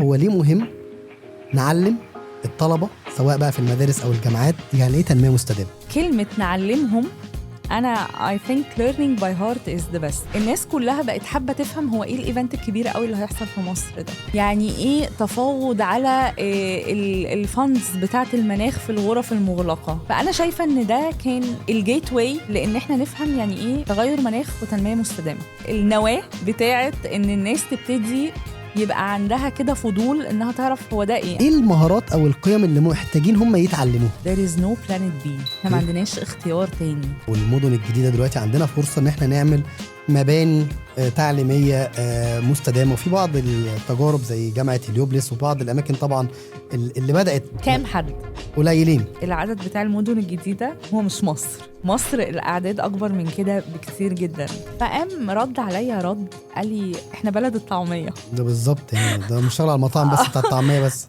هو ليه مهم نعلم الطلبة سواء بقى في المدارس أو الجامعات يعني إيه تنمية مستدامة؟ كلمة نعلمهم، أنا I think learning by heart is the best. الناس كلها بقت حابة تفهم هو إيه الإيفنت الكبير قوي اللي هيحصل في مصر ده، يعني إيه تفاوض على الفاندز بتاعة المناخ في الغرف المغلقة. فأنا شايفة إن ده كان الجيت واي لإن إحنا نفهم يعني إيه تغير مناخ وتنمية مستدامة، النواة بتاعة إن الناس تبتدي يبقى عندها كده فضول إنها تعرف هو ده إيه المهارات أو القيم اللي محتاجين هم يتعلموه. There is no planet B. إحنا ما عندناش اختيار تاني. والمدن الجديدة دلوقتي عندنا فرصة إن إحنا نعمل مباني تعليمية مستدامة، وفي بعض التجارب زي جامعة هليوبلس وبعض الأماكن طبعا اللي بدأت. كام حد؟ قليلين. العدد بتاع المدن الجديدة هو مش مصر الأعداد أكبر من كده بكثير جدا. فقام رد عليا رد قال لي إحنا بلد الطعمية. ده بالظبط يعني ده مش شغل على المطاعم بس بتاع الطعمية بس.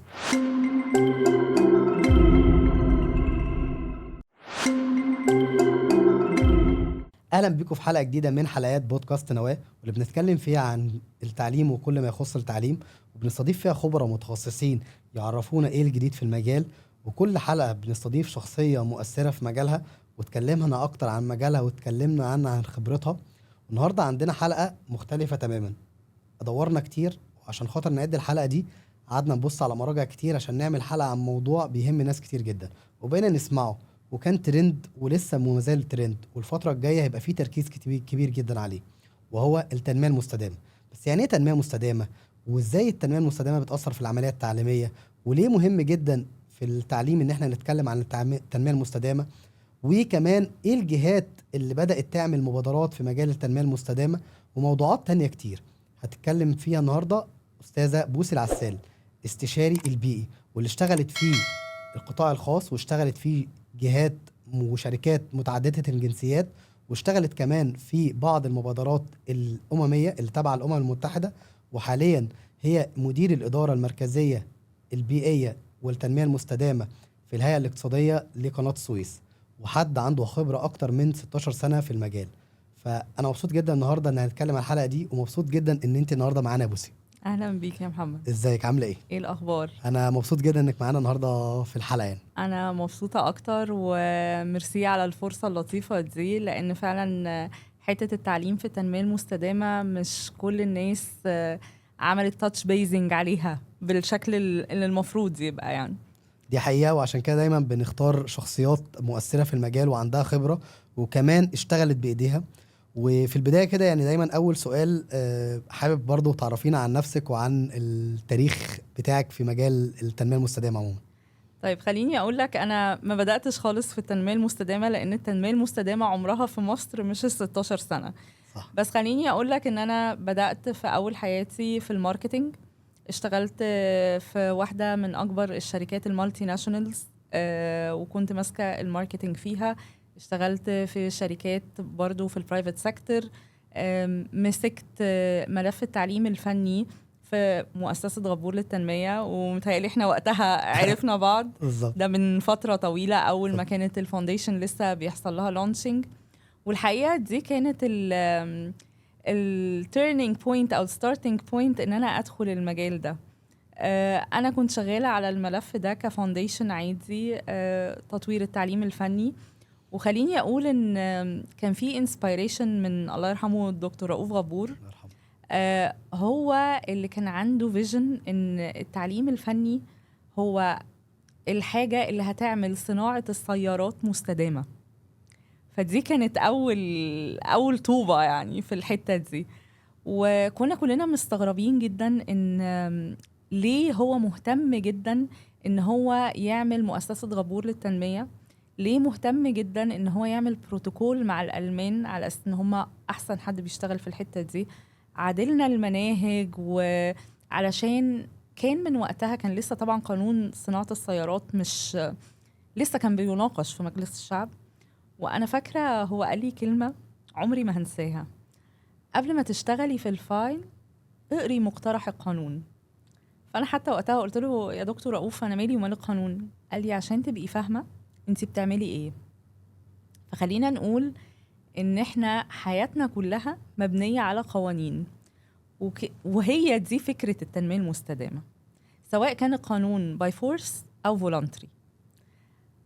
اهلا بيكم في حلقه جديده من حلقات بودكاست نواه، واللي بنتكلم فيها عن التعليم وكل ما يخص التعليم، وبنستضيف فيها خبراء متخصصين يعرفونا ايه الجديد في المجال. وكل حلقه بنستضيف شخصيه مؤثره في مجالها وتكلمنا اكتر عن مجالها وتكلمنا عن خبرتها. النهارده عندنا حلقه مختلفه تماما. دورنا كتير وعشان خاطر نعد الحلقه دي قعدنا نبص على مراجع كتير عشان نعمل حلقه عن موضوع بيهم ناس كتير جدا وبقينا نسمعه، وكان ترند ولسه مازال ترند، والفترة الجاية هيبقى فيه تركيز كبير جدا عليه، وهو التنمية المستدامة. بس يعني ايه تنمية مستدامة؟ وازاي التنمية المستدامة بتأثر في العملية التعليمية؟ وليه مهم جدا في التعليم ان احنا نتكلم عن التنمية المستدامة؟ وكمان ايه الجهات اللي بدأت تعمل مبادرات في مجال التنمية المستدامة؟ وموضوعات تانية كتير هتتكلم فيها النهاردة أستاذة بوسي العسال، استشاري البيئي، واللي اشتغلت فيه القطاع الخاص واشتغلت فيه جهات وشركات متعددة الجنسيات، واشتغلت كمان في بعض المبادرات الأممية اللي تبع الأمم المتحدة، وحاليا هي مدير الإدارة المركزية البيئية والتنمية المستدامة في الهيئة الاقتصادية لقناة السويس، وحد عنده خبرة أكتر من 16 سنة في المجال. فأنا مبسوط جدا النهاردة إن هنتكلم عن الحلقة دي، ومبسوط جدا إن أنت النهاردة معانا يا بوسي. أهلا بيك يا محمد. ازيك؟ عامله ايه؟ ايه الاخبار؟ انا مبسوط جدا انك معانا النهارده في الحلقه. يعني انا مبسوطه اكتر وميرسي على الفرصه اللطيفه دي، لان فعلا حته التعليم في التنميه المستدامه مش كل الناس عملت تاتش بيزنج عليها بالشكل اللي المفروض يبقى. يعني دي حقيقه، وعشان كده دايما بنختار شخصيات مؤثره في المجال وعندها خبره وكمان اشتغلت بايديها. وفي البدايه كده يعني دايما اول سؤال، حابب برضو تعرفينا عن نفسك وعن التاريخ بتاعك في مجال التنميه المستدامه عموما. طيب خليني اقول لك، انا ما بداتش خالص في التنميه المستدامه، لان التنميه المستدامه عمرها في مصر مش 16 سنه. صح. بس خليني اقول لك ان انا بدات في اول حياتي في الماركتينج. اشتغلت في واحده من اكبر الشركات المالتي ناشونالز، وكنت ماسكه الماركتينج فيها. اشتغلت في شركات برضو في البرايفت سيكتور. مسكت ملف التعليم الفني في مؤسسة غبور للتنمية، ومتهيألي احنا وقتها عرفنا بعض. ده من فترة طويلة، أول ما كانت الفاونديشن لسه بيحصل لها لونشنج. والحقيقة دي كانت التيرنينج بوينت أو الستارتنج بوينت إن أنا أدخل المجال ده. أنا كنت شغالة على الملف ده كفاونديشن عادي، تطوير التعليم الفني. وخليني أقول إن كان في انسبيريشن من الله يرحمه الدكتور رؤوف غبور. هو اللي كان عنده فيجن ان التعليم الفني هو الحاجة اللي هتعمل صناعة السيارات مستدامة. فدي كانت أول طوبة يعني في الحتة دي. وكنا كلنا مستغربين جدا ان ليه هو مهتم جدا ان هو يعمل مؤسسة غبور للتنمية، ليه مهتم جدا ان هو يعمل بروتوكول مع الألمان على أساس ان هم أحسن حد بيشتغل في الحتة دي. عدلنا المناهج، وعلشان كان من وقتها كان لسه طبعا قانون صناعة السيارات مش لسه كان بيناقش في مجلس الشعب. وأنا فاكرة هو قال لي كلمة عمري ما هنساها: قبل ما تشتغلي في الفايل اقري مقترح القانون. فأنا حتى وقتها قلت له يا دكتور رؤوف أنا مالي ومال القانون؟ قال لي عشان تبقي فاهمة انتي بتعملي ايه. فخلينا نقول ان احنا حياتنا كلها مبنية على قوانين، وهي دي فكرة التنمية المستدامة. سواء كان القانون باي فورس او فولنتري.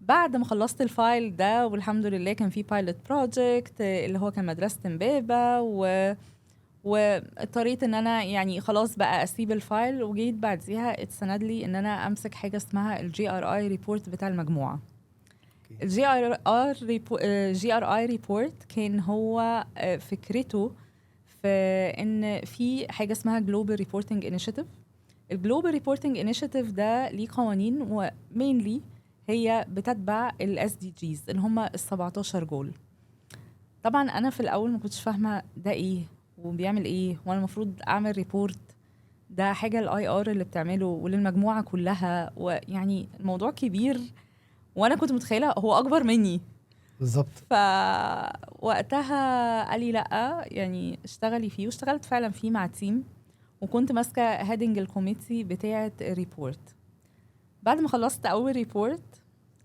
بعد ما خلصت الفايل ده والحمد لله كان في بايلوت بروجكت اللي هو كان مدرسة امبابة واضطريت ان انا يعني خلاص بقى اسيب الفايل، وجيت بعديها اتسند لي ان انا امسك حاجة اسمها الجي ار اي ريبورت بتاع المجموعة. الجي ار اي ريبورت كان هو فكرته في ان في حاجة اسمها جلوبال ريبورتنج انيشيتيف. الجلوبال ريبورتنج انيشيتيف ده ليه قوانين ومينلي هي بتتبع الاس دي جيز اللي هم ال 17 جول. طبعا انا في الاول ما كنتش فاهمه ده ايه وبيعمل ايه، وانا المفروض اعمل ريبورت ده حاجه الاي ار اللي بتعمله وللمجموعه كلها، ويعني الموضوع كبير وانا كنت متخيله هو اكبر مني بالظبط. فوقتها قال لي لا يعني اشتغلي فيه، واشتغلت فعلا فيه مع تيم، وكنت ماسكه هيدنج الكوميتي بتاعه الريبورت. بعد ما خلصت اول ريبورت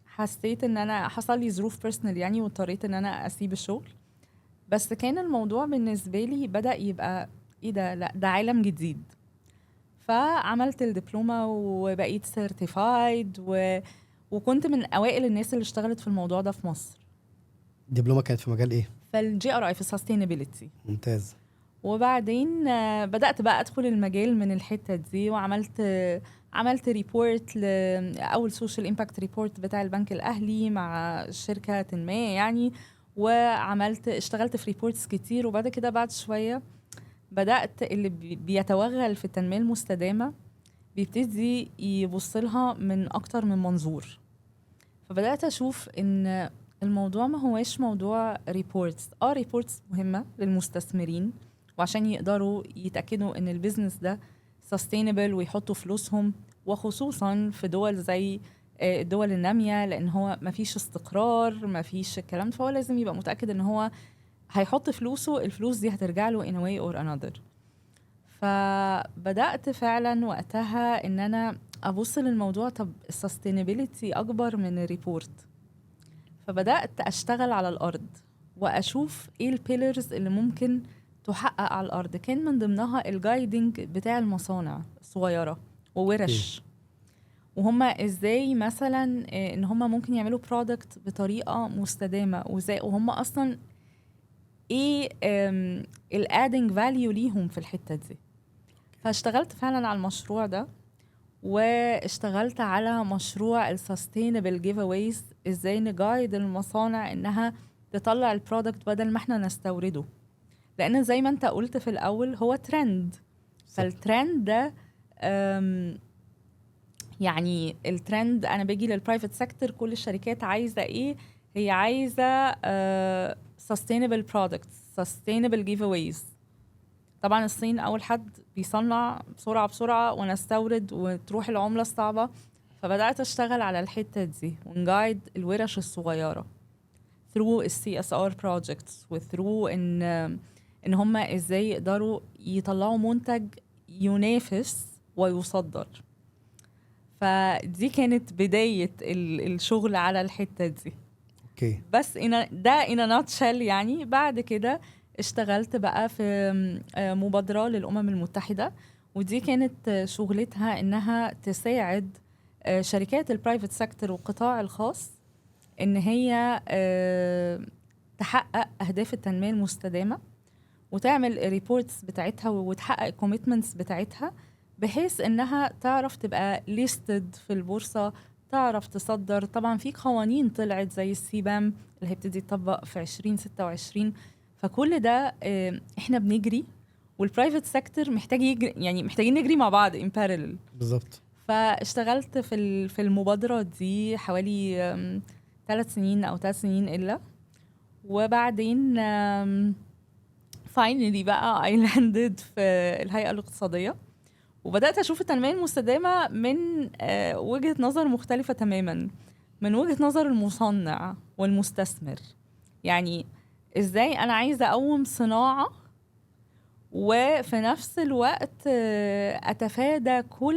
حسيت ان انا حصل لي ظروف بيرسونال يعني، واضطريت ان انا اسيب الشغل. بس كان الموضوع بالنسبه لي بدا يبقى ايه ده، لا ده عالم جديد. فعملت الدبلومه وبقيت سيرتيفايد وكنت من اوائل الناس اللي اشتغلت في الموضوع ده في مصر. الدبلومه كانت في مجال ايه؟ فالجي ار اي في السستينابيلتي. ممتاز. وبعدين بدات بقى ادخل المجال من الحته دي، عملت ريبورت اول سوشيال امباكت ريبورت بتاع البنك الاهلي مع شركه ما يعني، اشتغلت في ريبورتس كتير. وبعد كده بعد شويه بدات اللي بيتوغل في التنميه المستدامه بيبتدي يبص لها من اكتر من منظور. فبدات اشوف ان الموضوع ما هواش موضوع ريبورتس. ريبورتس مهمه للمستثمرين وعشان يقدروا يتاكدوا ان البيزنس ده sustainable ويحطوا فلوسهم، وخصوصا في دول زي الدول النامية، لأن هو مفيش استقرار، مفيش الكلام، فهو لازم يبقى متأكد إن هو هيحط فلوسه، الفلوس دي هترجع له in a way or another. فبدأت فعلا وقتها إن أنا أبص للموضوع، طب sustainability أكبر من الريبورت. فبدأت أشتغل على الأرض وأشوف إيه البيلرز اللي ممكن تحقق على الأرض. كان من ضمنها الجايدنج بتاع المصانع الصغيرة وورش، وهم ازاي مثلا ان هم ممكن يعملوا برودكت بطريقة مستدامة، وهم اصلا ايه الادنج فاليو ليهم في الحتة دي. فاشتغلت فعلا على المشروع ده، واشتغلت على مشروع السستينبل جيف اويز، ازاي نجايد المصانع انها تطلع البرودكت بدل ما احنا نستورده، لان زي ما انت قلت في الاول هو ترند. فالترند ده يعني الترند، انا باجي للبرايفت سيكتور، كل الشركات عايزه ايه؟ هي عايزه sustainable products sustainable giveaways. طبعا الصين اول حد بيصنع بسرعه ونستورد وتروح العمله الصعبه. فبدات اشتغل على الحته دي ونجايد الورش الصغيره through CSR projects وthrough ان هم ازاي يقدروا يطلعوا منتج ينافس ويصدر. فدي كانت بداية الشغل على الحتة دي. اوكي. بس ده in a nutshell يعني. بعد كده اشتغلت بقى في مبادرة للأمم المتحدة، ودي كانت شغلتها انها تساعد شركات البرايفت سيكتور والقطاع الخاص ان هي تحقق اهداف التنمية المستدامة وتعمل الريبورتس بتاعتها وتحقق الكوميتمنتس بتاعتها، بحيث انها تعرف تبقى ليستد في البورصة، تعرف تصدر. طبعا في قوانين طلعت زي السيبام اللي هيبتدي يطبق في 2026. فكل ده احنا بنجري، والبرايفت سيكتور محتاج يجري، يعني محتاجين نجري مع بعض in parallel. بالظبط. فاشتغلت في المبادرة دي حوالي 3 سنين أو 3 سنين إلا. وبعدين finally بقى I landed في الهيئة الاقتصادية، وبدأت أشوف التنمية المستدامة من وجهة نظر مختلفة تماما، من وجهة نظر المصنع والمستثمر. يعني إزاي أنا عايزة أقوم صناعة وفي نفس الوقت أتفادى كل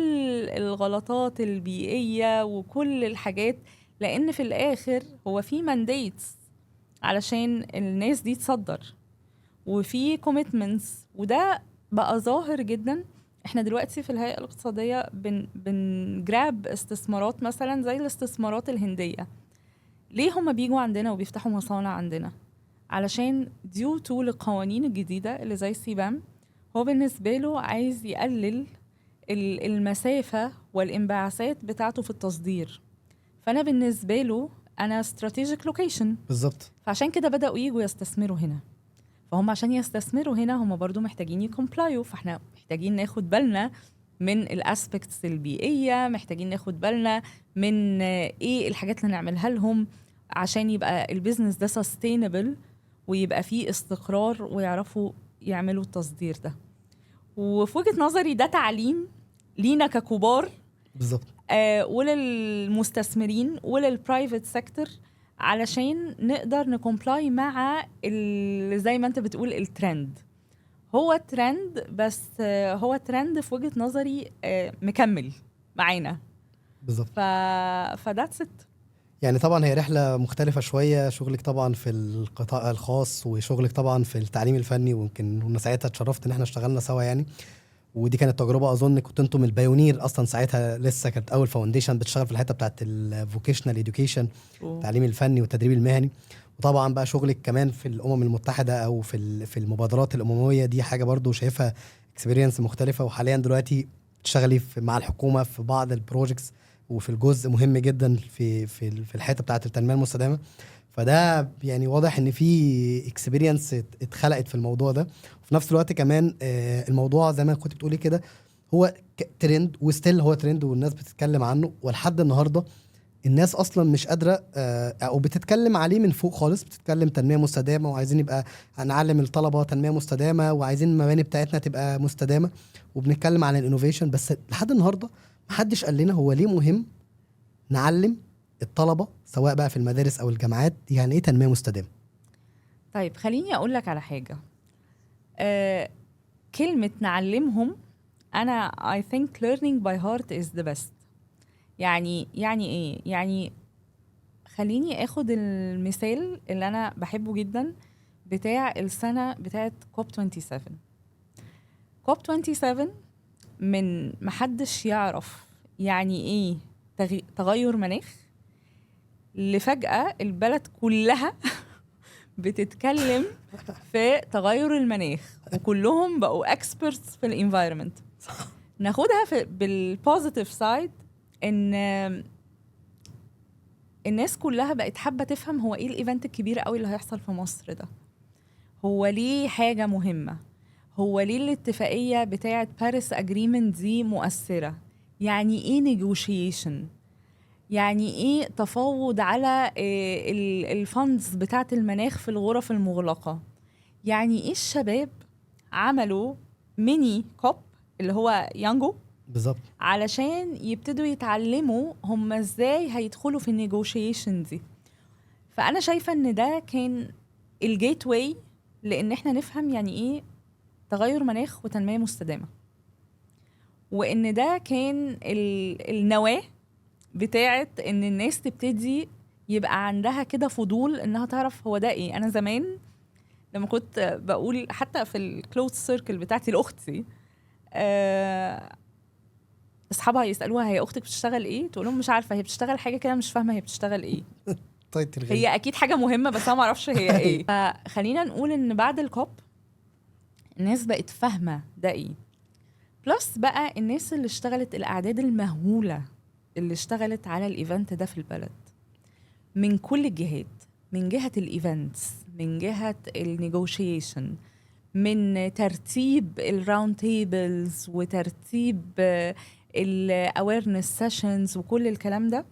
الغلطات البيئية وكل الحاجات، لأن في الآخر هو في مانديتس علشان الناس دي تصدر، وفي commitments، وده بقى ظاهر جدا احنا دلوقتي في الهيئة الاقتصادية بنجراب استثمارات مثلا زي الاستثمارات الهندية. ليه هم بيجوا عندنا وبيفتحوا مصانع عندنا؟ علشان ديو تو القوانين الجديدة اللي زي السيبام، هو بالنسبة له عايز يقلل المسافة والانبعاثات بتاعته في التصدير. فأنا بالنسبة له أنا strategic location، بالظبط. فعشان كده بدأوا يجوا يستثمروا هنا. فهم عشان يستثمروا هنا هم برضو محتاجين يكمبلايو، فاحنا محتاجين ناخد بالنا من الاسبكتس البيئية، محتاجين ناخد بالنا من ايه الحاجات اللي نعملها لهم عشان يبقى البيزنس ده sustainable ويبقى فيه استقرار ويعرفوا يعملوا التصدير ده. وفي وجهة نظري ده تعليم لينا ككبار بالظبط. وللمستثمرين وللبرايفت سيكتور، علشان نقدر نكومبلاي مع زي ما انت بتقول الترند. هو ترند، بس هو ترند في وجهة نظري مكمل معانا. بالظبط. فداتس ات. يعني طبعا هي رحلة مختلفة شوية، شغلك طبعا في القطاع الخاص وشغلك طبعا في التعليم الفني، ويمكن ساعتها اتشرفت ان احنا اشتغلنا سوا يعني. ودي كانت تجربة اظن كنت انتم البايونير اصلا ساعتها، لسه كانت اول فاونديشن بتشتغل في الحتة بتاعت الفوكيشنال اديوكيشن، التعليم الفني والتدريب المهني. وطبعا بقى شغلك كمان في الامم المتحدة او في المبادرات الاممية، دي حاجة برضو شايفها اكسبيرينس مختلفة. وحاليا دلوقتي تشتغلي مع الحكومة في بعض البروجكتس، وفي الجزء مهم جدا في الحته بتاعه التنميه المستدامه. فده يعني واضح ان في اكسبيرينس اتخلقت في الموضوع ده. وفي نفس الوقت كمان الموضوع زي ما كنت بتقولي كده هو ترند، وستيل هو ترند والناس بتتكلم عنه، ولحد النهارده الناس اصلا مش قادره او بتتكلم عليه من فوق خالص، بتتكلم تنميه مستدامه وعايزين يبقى نعلم الطلبه تنميه مستدامه وعايزين المباني بتاعتنا تبقى مستدامه، وبنتكلم عن الانوفيشن. بس لحد النهارده محدش قال لنا هو ليه مهم نعلم الطلبه سواء بقى في المدارس او الجامعات يعني ايه تنميه مستدامه. طيب خليني اقول لك على حاجه. كلمه نعلمهم، انا I think learning by heart is the best. يعني ايه؟ يعني خليني اخد المثال اللي انا بحبه جدا بتاع السنه بتاعت كوب 27. كوب 27 من محدش يعرف يعني ايه تغير مناخ، لفجأة البلد كلها بتتكلم في تغير المناخ، وكلهم بقوا experts في الانفايرمنت. ناخدها بالبوزيتيف سايد، ان الناس كلها بقت حابة تفهم هو ايه الايفنت الكبير قوي اللي هيحصل في مصر ده، هو ليه حاجة مهمة، هو ليه الاتفاقية بتاعة باريس اجريمنت دي مؤثرة، يعني ايه نيجوشيشن، يعني ايه تفاوض على الفندز بتاعة المناخ في الغرف المغلقة، يعني ايه الشباب عملوا ميني كوب اللي هو يانجو بالظبط، علشان يبتدوا يتعلموا هم ازاي هيدخلوا في النيجوشيشن دي. فانا شايفة ان ده كان الجيت واي لان احنا نفهم يعني ايه تغير مناخ وتنمية مستدامة، وان ده كان النواة بتاعت ان الناس تبتدي يبقى عندها كده فضول انها تعرف هو ده ايه. انا زمان لما كنت بقول حتى في الكلوز سيركل بتاعتي لاختي، اصحابها يسالوها هي اختك بتشتغل ايه، تقول لهم مش عارفه، هي بتشتغل حاجه كده مش فاهمه هي بتشتغل ايه. هي اكيد حاجه مهمه بس انا ما اعرفش هي ايه. فخلينا نقول ان بعد الكوب الناس بقت فاهمه ده ايه، بلس بقى الناس اللي اشتغلت الاعداد المهوله اللي اشتغلت على الايفنت ده في البلد من كل الجهات، من جهه الايفنتس، من جهه النيجوشيشن، من ترتيب الراوند تيبلز وترتيب الاويرنس سيشنز وكل الكلام ده.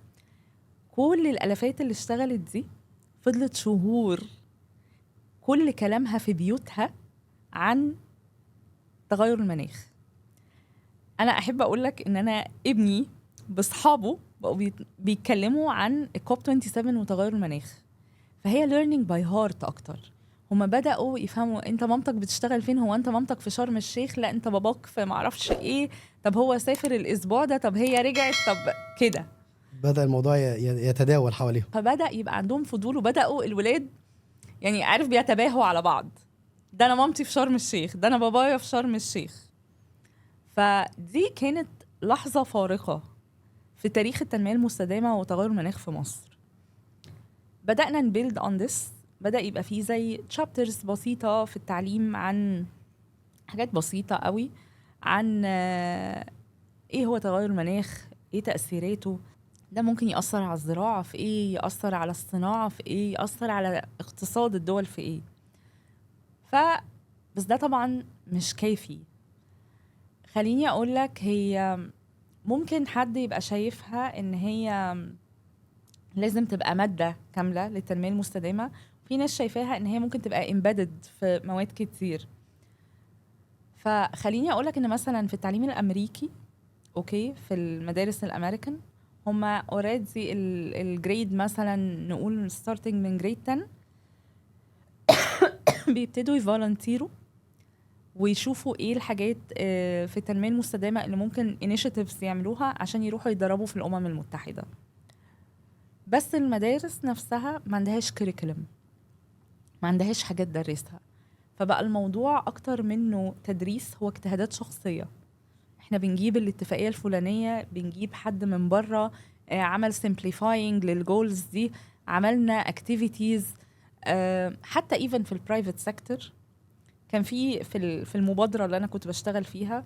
كل الالافات اللي اشتغلت دي فضلت شهور كل كلامها في بيوتها عن تغير المناخ. انا احب اقول لك ان انا ابني باصحابه بقوا بيتكلموا عن الكوب 27 وتغير المناخ، فهي learning by heart اكتر. هما بدأوا يفهموا انت مامتك بتشتغل فين، هو انت مامتك في شرم الشيخ، لا انت باباك في معرفش ايه، طب هو سافر الاسبوع ده، طب هي رجعت، طب كده بدأ الموضوع يتداول حواليهم، فبدأ يبقى عندهم فضول، وبدأوا الولاد يعني عارف بيتباهوا على بعض، ده انا مامتي في شرم الشيخ، ده انا بابايا في شرم الشيخ. فدي كانت لحظة فارقة في تاريخ التنمية المستدامة وتغير المناخ في مصر. بدأنا نبيلد on this، بدأ يبقى فيه زي chapters بسيطة في التعليم عن حاجات بسيطة قوي، عن ايه هو تغير المناخ، ايه تأثيراته، ده ممكن يأثر على الزراعة في ايه، يأثر على الصناعة في ايه، يأثر على اقتصاد الدول في ايه. بس ده طبعا مش كافي. خليني اقولك، هي ممكن حد يبقى شايفها ان هي لازم تبقى مادة كاملة للتنمية المستدامة، في ناس شايفاها ان هي ممكن تبقى embedded في مواد كتير. فخليني اقولك ان مثلا في التعليم الامريكي، اوكي، في المدارس الامريكان، هما اوريدي الجريد مثلا نقول starting من جريد 10 بيبتدوا يفولنتيروا ويشوفوا ايه الحاجات في التنمية المستدامة اللي ممكن initiatives يعملوها عشان يروحوا يتدربوا في الأمم المتحدة. بس المدارس نفسها ما عندهاش curriculum، ما عندهاش حاجات درسها، فبقى الموضوع أكتر منه تدريس، هو اجتهادات شخصية. احنا بنجيب الاتفاقية الفلانية، بنجيب حد من بره عمل simplifying للجولز دي، عملنا activities. حتى even في البرايفت سيكتور كان في المبادرة اللي أنا كنت بشتغل فيها،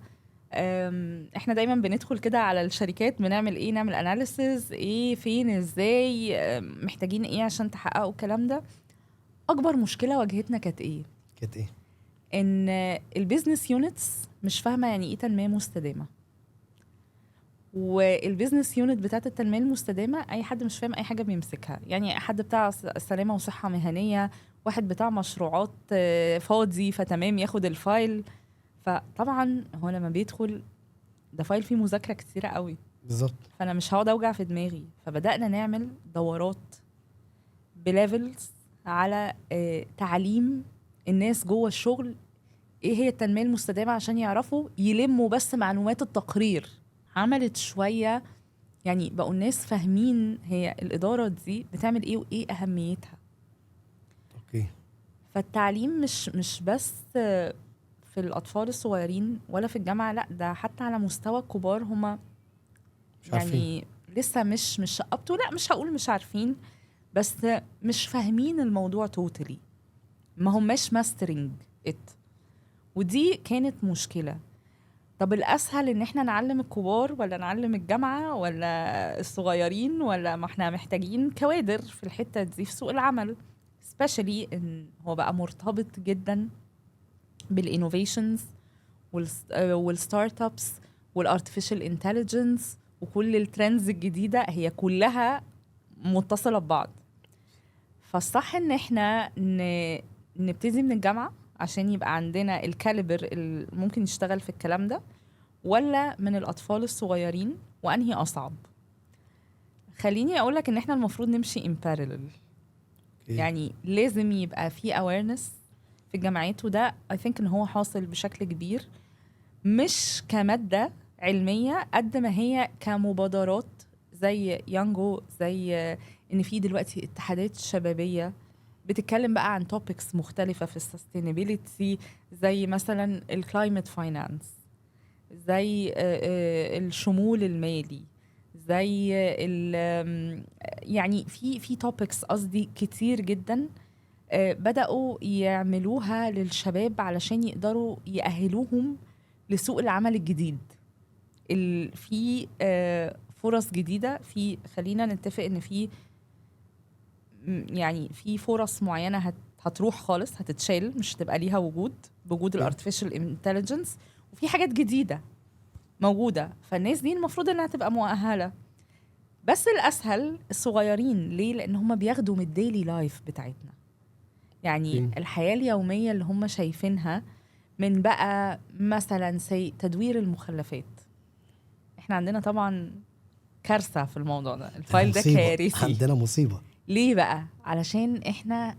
احنا دايما بندخل كده على الشركات، بنعمل ايه، نعمل اناليسز ايه فين ازاي، محتاجين ايه عشان تحققوا الكلام ده. اكبر مشكلة واجهتنا كانت ايه؟ ان البيزنس يونتس مش فاهمة يعني ايه تنمية مستدامة، والبيزنس يونت بتاعت التنمية المستدامة اي حد مش فاهم اي حاجة بيمسكها. يعني حد بتاع سلامة وصحة مهنية، واحد بتاع مشروعات فاضي فتمام ياخد الفايل. فطبعا هو لما بيدخل ده فايل فيه مذاكرة كتيرة قوي بالظبط، فانا مش هقعد اوجع في دماغي. فبدأنا نعمل دورات بليفلز على تعليم الناس جوه الشغل ايه هي التنمية المستدامة، عشان يعرفوا يلموا بس معلومات التقرير. عملت شوية يعني بقوا الناس فاهمين هي الإدارة دي بتعمل ايه وايه أهميتها. اوكي. فالتعليم مش بس في الأطفال الصغيرين ولا في الجامعة، لا ده حتى على مستوى الكبار هما مش عارفين. يعني لسه مش لا مش هقول مش عارفين، بس مش فاهمين الموضوع توتالي، ما هماش ماسترينج ات. ودي كانت مشكلة. طب الأسهل إن احنا نعلم الكبار ولا نعلم الجامعة ولا الصغيرين؟ ولا ما احنا محتاجين كوادر في الحتة دي في سوق العمل، especially إن هو بقى مرتبط جدا بالinnovations والستارت ابس والارتفيشال انتليجنس وكل الترندز الجديدة، هي كلها متصلة ببعض. فالصح ان احنا نبتدي من الجامعة عشان يبقى عندنا الكاليبر اللي ممكن يشتغل في الكلام ده، ولا من الأطفال الصغيرين؟ وأنهي أصعب؟ خليني أقولك إن إحنا المفروض نمشي in parallel. يعني لازم يبقى في awareness في الجامعات، وده I think إن هو حاصل بشكل كبير، مش كمادة علمية قد ما هي كمبادرات زي يانجو، زي إن في دلوقتي اتحادات شبابية بتتكلم بقى عن topics مختلفة في السستينابيليتي، زي مثلا الكلايمت فاينانس، زي الشمول المالي، زي يعني في topics قصدي كتير جدا بدأوا يعملوها للشباب علشان يقدروا يأهلوهم لسوق العمل الجديد. في فرص جديدة، في خلينا نتفق ان في يعني في فرص معينة هتروح خالص، هتتشال، مش هتبقى ليها بوجود الارتفيشال انتليجنس، وفي حاجات جديدة موجودة. فالناس دي المفروض انها تبقى مؤهلة. بس الأسهل الصغيرين، ليه؟ لأن هم بياخدوا من الديلي لايف بتاعتنا، يعني الحياة اليومية اللي هم شايفينها، من بقى مثلا تدوير المخلفات. احنا عندنا طبعا كارثة في الموضوع ده، الفايل ده كارثي، عندنا مصيبة. ليه بقى؟ علشان احنا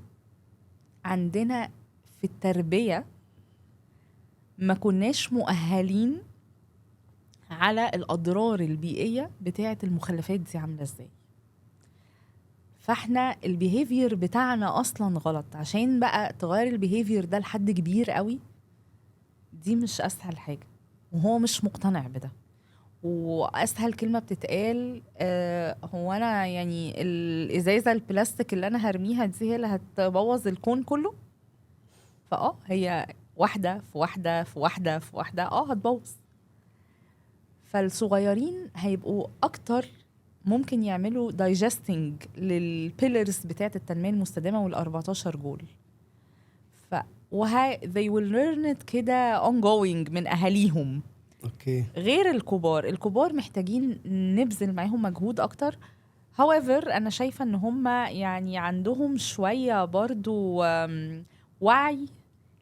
عندنا في التربية ما كناش مؤهلين على الأضرار البيئية بتاعة المخلفات دي عاملة ازاي. فاحنا البيهيفير بتاعنا أصلا غلط. عشان بقى تغير البيهيفير ده لحد كبير قوي، دي مش أسهل حاجة، وهو مش مقتنع بده. واسهل كلمه بتتقال هو انا يعني الازازه البلاستيك اللي انا هرميها دي هي اللي هتبوظ الكون كله. هي واحده في واحده في واحده في واحده هتبوظ. فالصغيرين هيبقوا اكتر ممكن يعملوا دايجستنج للبيلرز بتاعت التنميه المستدامه وال14 جول. they will learn it كده ongoing من اهاليهم. اوكي. غير الكبار محتاجين نبذل معاهم مجهود اكتر. however انا شايفه ان هم يعني عندهم شويه برضو وعي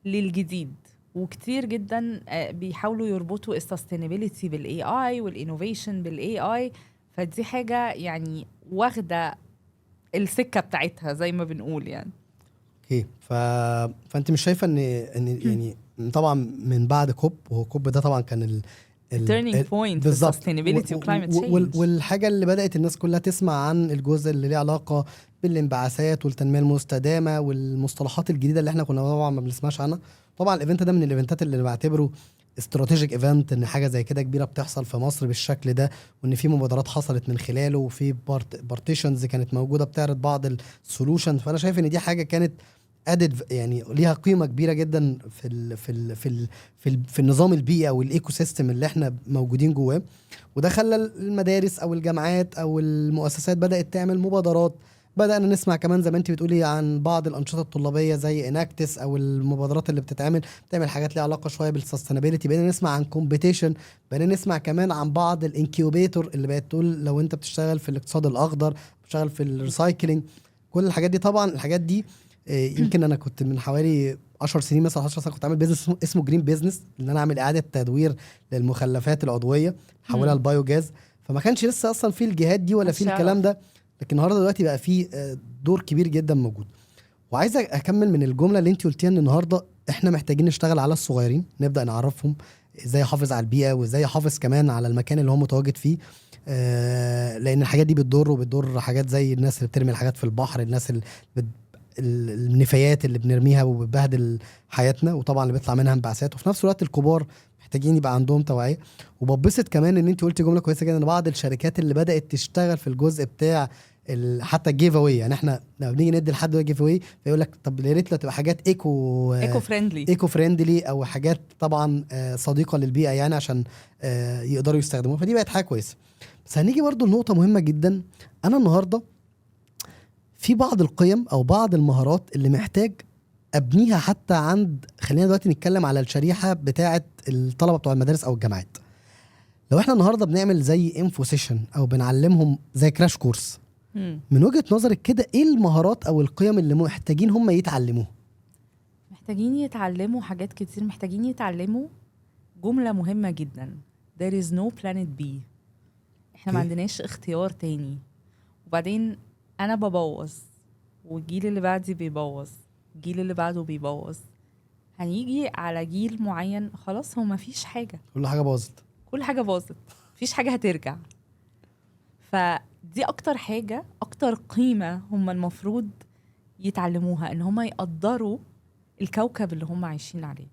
للجديد، وكتير جدا بيحاولوا يربطوا السستينابيليتي بالاي اي والانوفيشن بالاي اي. فدي حاجه يعني واخده السكه بتاعتها زي ما بنقول يعني. اوكي. فانت مش شايفه ان يعني طبعا من بعد كوب، وهو كوب ده طبعا كان turning point في sustainability و climate change، والحاجه اللي بدات الناس كلها تسمع عن الجزء اللي ليه علاقه بالانبعاثات والتنميه المستدامه والمصطلحات الجديده اللي احنا كنا طبعا ما بنسمعش عنها. طبعا الايفنت ده من الايفنتات اللي بعتبره استراتيجيك ايفنت، ان حاجه زي كده كبيره بتحصل في مصر بالشكل ده، وان في مبادرات حصلت من خلاله، وفي بارتيشنز كانت موجوده بتعرض بعض السولوشن. فانا شايف ان دي حاجه كانت ادد يعني ليها قيمه كبيره جدا في النظام البيئي او الايكو سيستم اللي احنا موجودين جواه. وده خلى المدارس او الجامعات او المؤسسات بدات تعمل مبادرات. بدانا نسمع كمان زي ما انت بتقولي عن بعض الانشطه الطلابيه زي اناكتس، او المبادرات اللي بتعمل حاجات ليها علاقه شويه بالسستينابيلتي. بقينا نسمع عن كومبيتيشن، بقينا نسمع كمان عن بعض الانكيوبيتور اللي بقت تقول لو انت بتشتغل في الاقتصاد الاخضر، بتشتغل في الريسايكلينج، كل الحاجات دي. طبعا الحاجات دي يمكن انا كنت من حوالي 10 سنين مثلا 11 سنه كنت عامل بيزنس اسمه جرين بيزنس، ان انا اعمل اعاده تدوير للمخلفات العضويه احولها لبايو جاز. فما كانش لسه اصلا في الجهات دي ولا في الكلام ده، لكن النهارده دلوقتي بقى في دور كبير جدا موجود. وعايز اكمل من الجمله اللي انت قلتيها، ان النهارده احنا محتاجين نشتغل على الصغيرين، نبدا نعرفهم ازاي يحافظ على البيئه وازاي يحافظ كمان على المكان اللي هو متواجد فيه. لان الحاجات دي بتضر حاجات زي الناس اللي بترمي الحاجات في البحر، الناس اللي النفايات اللي بنرميها وبتبهدل حياتنا، وطبعا اللي بيطلع منها انبعاثات. وفي نفس الوقت الكبار محتاجين يبقى عندهم توعيه. وببسط كمان ان انت قلتي جمله كويسه جدا، ان بعض الشركات اللي بدات تشتغل في الجزء بتاع حتى الجيف اواي، يعني احنا لما بنيجي ندي لحد جيف اواي فيقول لك طب يا ريت لو تبقى حاجات ايكو فريندلي او حاجات طبعا صديقه للبيئه، يعني عشان يقدروا يستخدموها. فدي بقت حاجه كويسه. بس هنيجي برضو لنقطه مهمه جدا. انا النهارده في بعض القيم او بعض المهارات اللي محتاج ابنيها حتى عند، خلينا دلوقتي نتكلم على الشريحه بتاعه الطلبه بتوع المدارس او الجامعات. لو احنا النهارده بنعمل زي انفو سيشن او بنعلمهم زي كراش كورس، من وجهه نظرك كده ايه المهارات او القيم اللي محتاجين هم يتعلموها؟ محتاجين يتعلموا حاجات كتير. محتاجين يتعلموا جمله مهمه جدا: there is no planet B. احنا ما عندناش اختيار تاني. وبعدين انا ببوظ، والجيل اللي بعدي بيبوظ، الجيل اللي بعده بيبوظ، هنيجي على جيل معين خلاص هو مفيش حاجه، كل حاجه باظت، كل حاجه باظت، مفيش حاجه هترجع. فدي اكتر حاجه، اكتر قيمه هم المفروض يتعلموها، ان هم يقدروا الكوكب اللي هم عايشين عليه.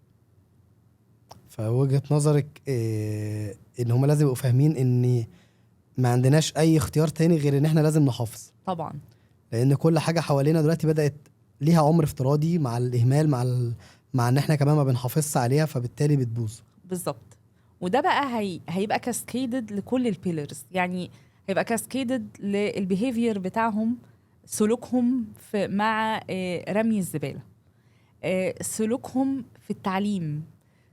فوجهه نظرك ان هم لازم يبقوا فاهمين ان ما عندناش اي اختيار تاني غير ان احنا لازم نحافظ. طبعا، لان كل حاجه حوالينا دلوقتي بدات ليها عمر افتراضي مع الاهمال، مع ان احنا كمان ما بنحافظش عليها، فبالتالي بتبوظ. بالظبط. وده بقى هيبقى كاسكيدد لكل البيلرز. يعني هيبقى كاسكيدد للبيهيفير بتاعهم، سلوكهم مع رمي الزباله، سلوكهم في التعليم،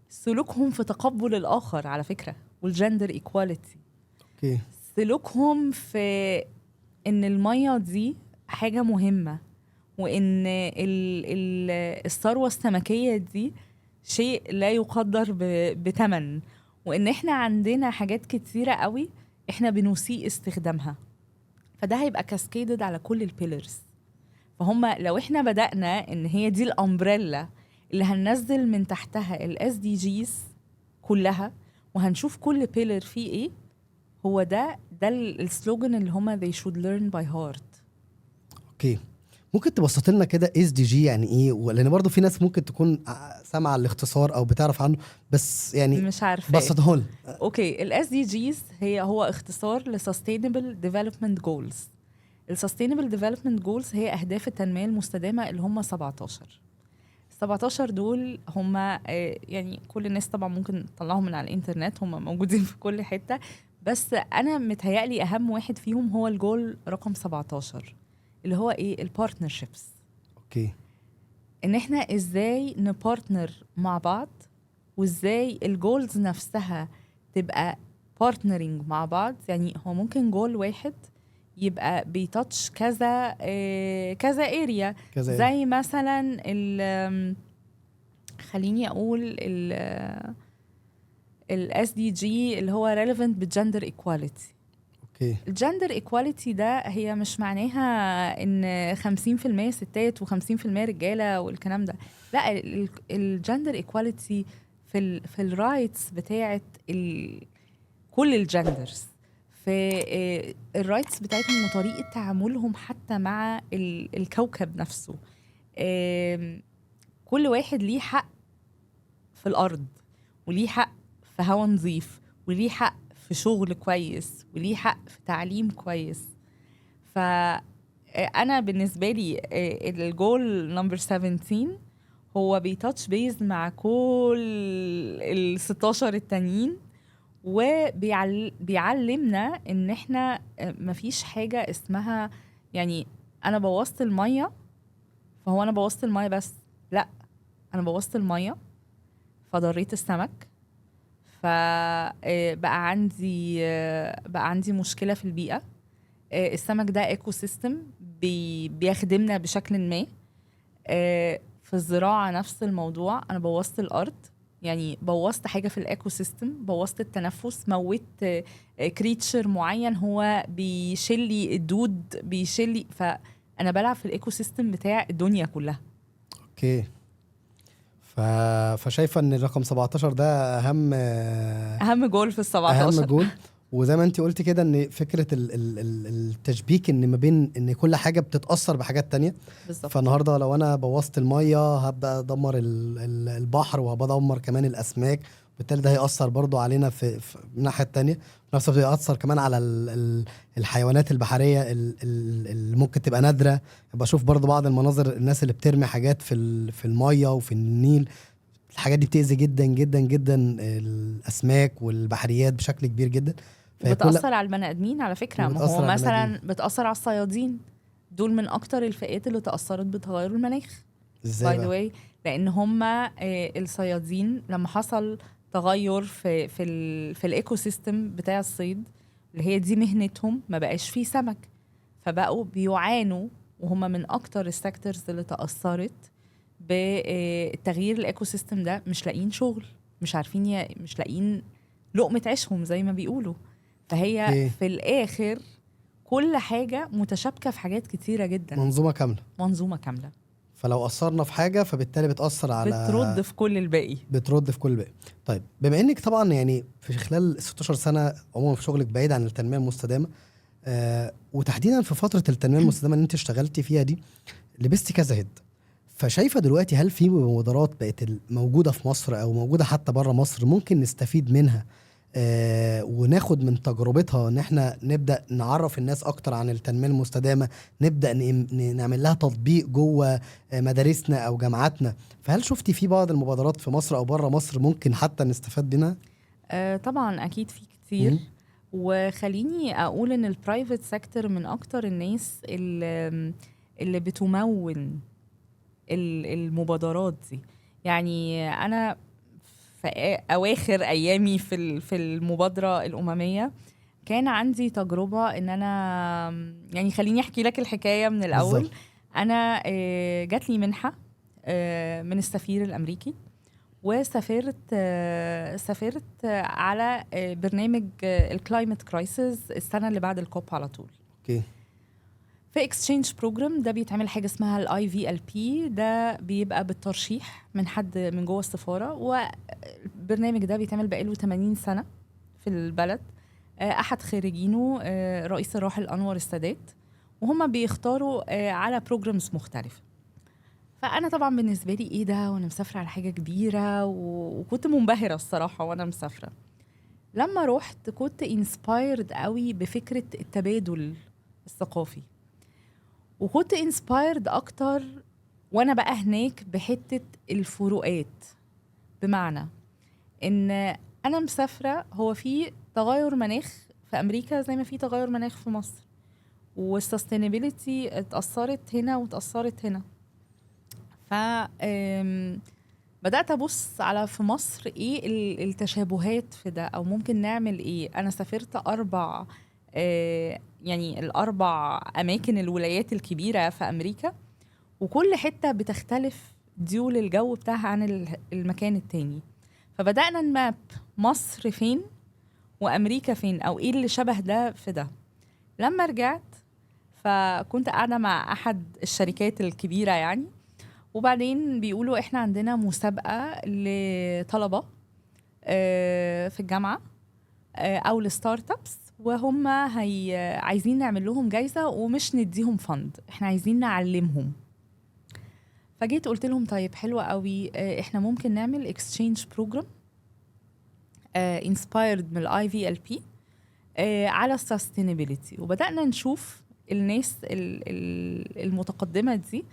سلوكهم في تقبل الاخر على فكره، والجندر ايكواليتي، سلوكهم في ان الميه دي حاجه مهمه، وان الثروه السمكيه دي شيء لا يقدر بثمن، وان احنا عندنا حاجات كتيره قوي احنا بنسيء استخدامها. فده هيبقى كاسكيدد على كل البيلرز. فهم لو احنا بدأنا ان هي دي الامبريلا اللي هننزل من تحتها الاس دي جيز كلها، وهنشوف كل بيلر فيه ايه، هو ده السلوجن اللي هما they should learn by heart. اوكي. ممكن تبسط لنا كده SDG يعني ايه؟ لان برضو في ناس ممكن تكون سامعه الاختصار او بتعرف عنه، بس يعني مش عارفة. بسطه لنا. اوكي، ال SDGs هو اختصار ل Sustainable Development Goals. ال Sustainable Development Goals هي أهداف التنمية المستدامة اللي هم 17. 17 دول هم يعني كل الناس طبعا ممكن تطلعهم من على الانترنت، هم موجودين في كل حتة، بس أنا متهيألي أهم واحد فيهم هو الجول رقم 17 اللي هو إيه؟ البارتنرشيبس. اوكي. إن إحنا إزاي نبارتنر مع بعض، وإزاي الجولز نفسها تبقى بارتنرينج مع بعض. يعني هو ممكن جول واحد يبقى بيتاتش كذا كذا اريا، كذا إيه؟ زي مثلا خليني اقول ال SDG اللي هو relevant بالجندر equality. اوكي. الجندر equality ده هي مش معناها ان 50% ستات و50% رجاله والكلام ده، لا. الجندر equality في الرايتس بتاعت كل الجندرز، في الرايتس بتاعتهم وطريقه تعاملهم حتى مع الكوكب نفسه. كل واحد ليه حق في الارض، وليه حق في هوا نظيف، وليه حق في شغل كويس، وليه حق في تعليم كويس. فأنا بالنسبة لي الجول نمبر 17 هو بيتاتش بيز مع كل ال 16 التانيين، وبيعلمنا ان احنا مفيش حاجة اسمها يعني انا بوظت المية فهو انا بوظت المية بس، لا، انا بوظت المية فضريت السمك، فبقى عندي مشكلة في البيئة. السمك ده ايكو سيستم بيخدمنا بشكل ما. في الزراعة نفس الموضوع، انا بوظت الارض، يعني بوظت حاجة في الايكو سيستم، بوظت التنفس، موت كريتشر معين هو بيشلي الدود، بيشلي، فانا بلعب في الايكو سيستم بتاع الدنيا كلها. اوكي. فشايفه ان الرقم 17 ده اهم جول في اهم ال17. جول. وزي ما انت قلت كده ان فكره التشبيك ان ما بين ان كل حاجه بتتاثر بحاجات تانية. بالظبط. فالنهارده لو انا بوظت الميه هبدا ادمر البحر، وهبدمر كمان الاسماك، بالتالي ده هيأثر برضو علينا في الناحيه التانية. في نفس الوقت هيأثر كمان على الحيوانات البحريه اللي ممكن تبقى نادره. بشوف برضو بعض المناظر، الناس اللي بترمي حاجات في الميه وفي النيل، الحاجات دي بتأذي جدا جدا جدا الأسماك والبحريات بشكل كبير جدا. وبتأثر على البني آدمين على فكرة. ما هو وبتأثر على البني آدمين. مثلا بتأثر على الصيادين، دول من أكتر الفئات اللي تأثرت بتغير المناخ. ازاي باي ذا بقى؟ واي، لأن هم الصيادين لما حصل تغير في الإيكو سيستم بتاع الصيد، اللي هي دي مهنتهم، ما بقاش فيه سمك، فبقوا بيعانوا، وهم من أكتر السيكتورز اللي تأثرت بالتغيير الإيكو سيستم ده. مش لاقيين شغل، مش عارفين مش لاقيين لقمة عيشهم زي ما بيقولوا. فهي إيه؟ في الآخر كل حاجة متشابكة في حاجات كتيرة جدا، منظومة كاملة. منظومة كاملة فلو أثرنا في حاجة فبالتالي بتأثر على بترد في كل الباقي. بترد في كل باقي. طيب بما انك طبعا يعني في خلال 16 سنة عموما في شغلك بعيد عن التنمية المستدامة، وتحديدا في فترة التنمية المستدامة اللي انت اشتغلتي فيها دي، لبستي كذا هيد. فشايفة دلوقتي هل في مبادرات بقت موجودة في مصر او موجودة حتى بره مصر ممكن نستفيد منها وناخد من تجربتها، ان احنا نبدأ نعرف الناس اكتر عن التنمية المستدامة، نبدأ نعمل لها تطبيق جوه مدارسنا او جامعاتنا؟ فهل شفتي في بعض المبادرات في مصر او بره مصر ممكن حتى نستفاد منها؟ طبعا اكيد في كتير. وخليني اقول ان البرايفت سيكتور من اكتر الناس اللي بتمول المبادرات دي. يعني انا في اواخر ايامي في المبادره الامميه كان عندي تجربه ان انا، يعني خليني احكي لك الحكايه من الاول. بالزبط. انا جات لي منحه من السفير الامريكي، وسافرت على برنامج الكلايمت كرايسيس السنه اللي بعد الكوب على طول. اوكي. في اكسشينج بروجرام ده بيتعمل حاجه اسمها الاي في ال بي، ده بيبقى بالترشيح من حد من جوه السفاره، والبرنامج ده بيتعمل بقاله 80 سنه في البلد. احد خريجينه رئيس الراحل انور السادات، وهم بيختاروا على بروجرامز مختلفة. فأنا طبعا بالنسبة لي إيه ده، وأنا مسافرة على حاجة كبيرة، وكنت منبهرة الصراحة وأنا مسافرة. لما روحت كنت inspired قوي بفكرة التبادل الثقافي، وكنت inspired أكتر وأنا بقى هناك بحتة الفروقات. بمعنى إن أنا مسافرة، هو في تغير مناخ في أمريكا زي ما في تغير مناخ في مصر، والسستينابيليتي اتأثرت هنا واتأثرت هنا. ف بدأت أبص على في مصر إيه التشابهات في ده، أو ممكن نعمل إيه. أنا سافرت 4 يعني الأربع أماكن الولايات الكبيرة في أمريكا، وكل حتة بتختلف ديول الجو بتاعها عن المكان التاني. فبدأنا نماب مصر فين وأمريكا فين، أو إيه اللي شبه ده في ده. لما رجعت فكنت قاعدة مع أحد الشركات الكبيرة يعني، وبعدين بيقولوا إحنا عندنا مسابقة لطلبة في الجامعة أو لستارت ابس، وهم عايزين نعمل لهم جايزة ومش نديهم فند، إحنا عايزين نعلمهم. فجيت قلت لهم طيب حلوة قوي، إحنا ممكن نعمل exchange program inspired من الاي في ال بي على sustainability. وبدأنا نشوف الناس المتقدمة دي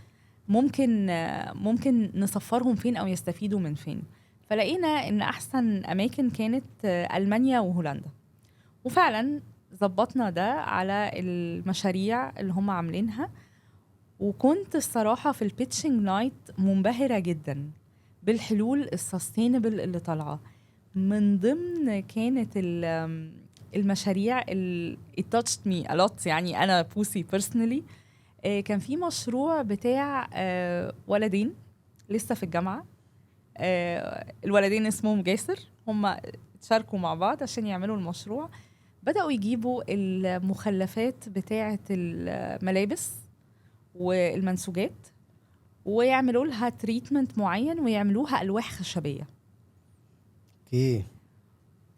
ممكن نسفرهم فين أو يستفيدوا من فين. فلقينا إن أحسن أماكن كانت ألمانيا وهولندا، وفعلا ظبطنا ده على المشاريع اللي هم عاملينها. وكنت الصراحة في البيتشنج نايت منبهرة جدا بالحلول السستينبل اللي طالعة. من ضمن كانت المشاريع it touched me a lot، يعني أنا بوسي personally. كان في مشروع بتاع ولدين لسه في الجامعة، الولدين اسمهم جاسر، هم تشاركوا مع بعض عشان يعملوا المشروع. بدأوا يجيبوا المخلفات بتاعة الملابس والمنسوجات ويعملوا لها تريتمنت معين ويعملوها ألواح خشبية. اوكي.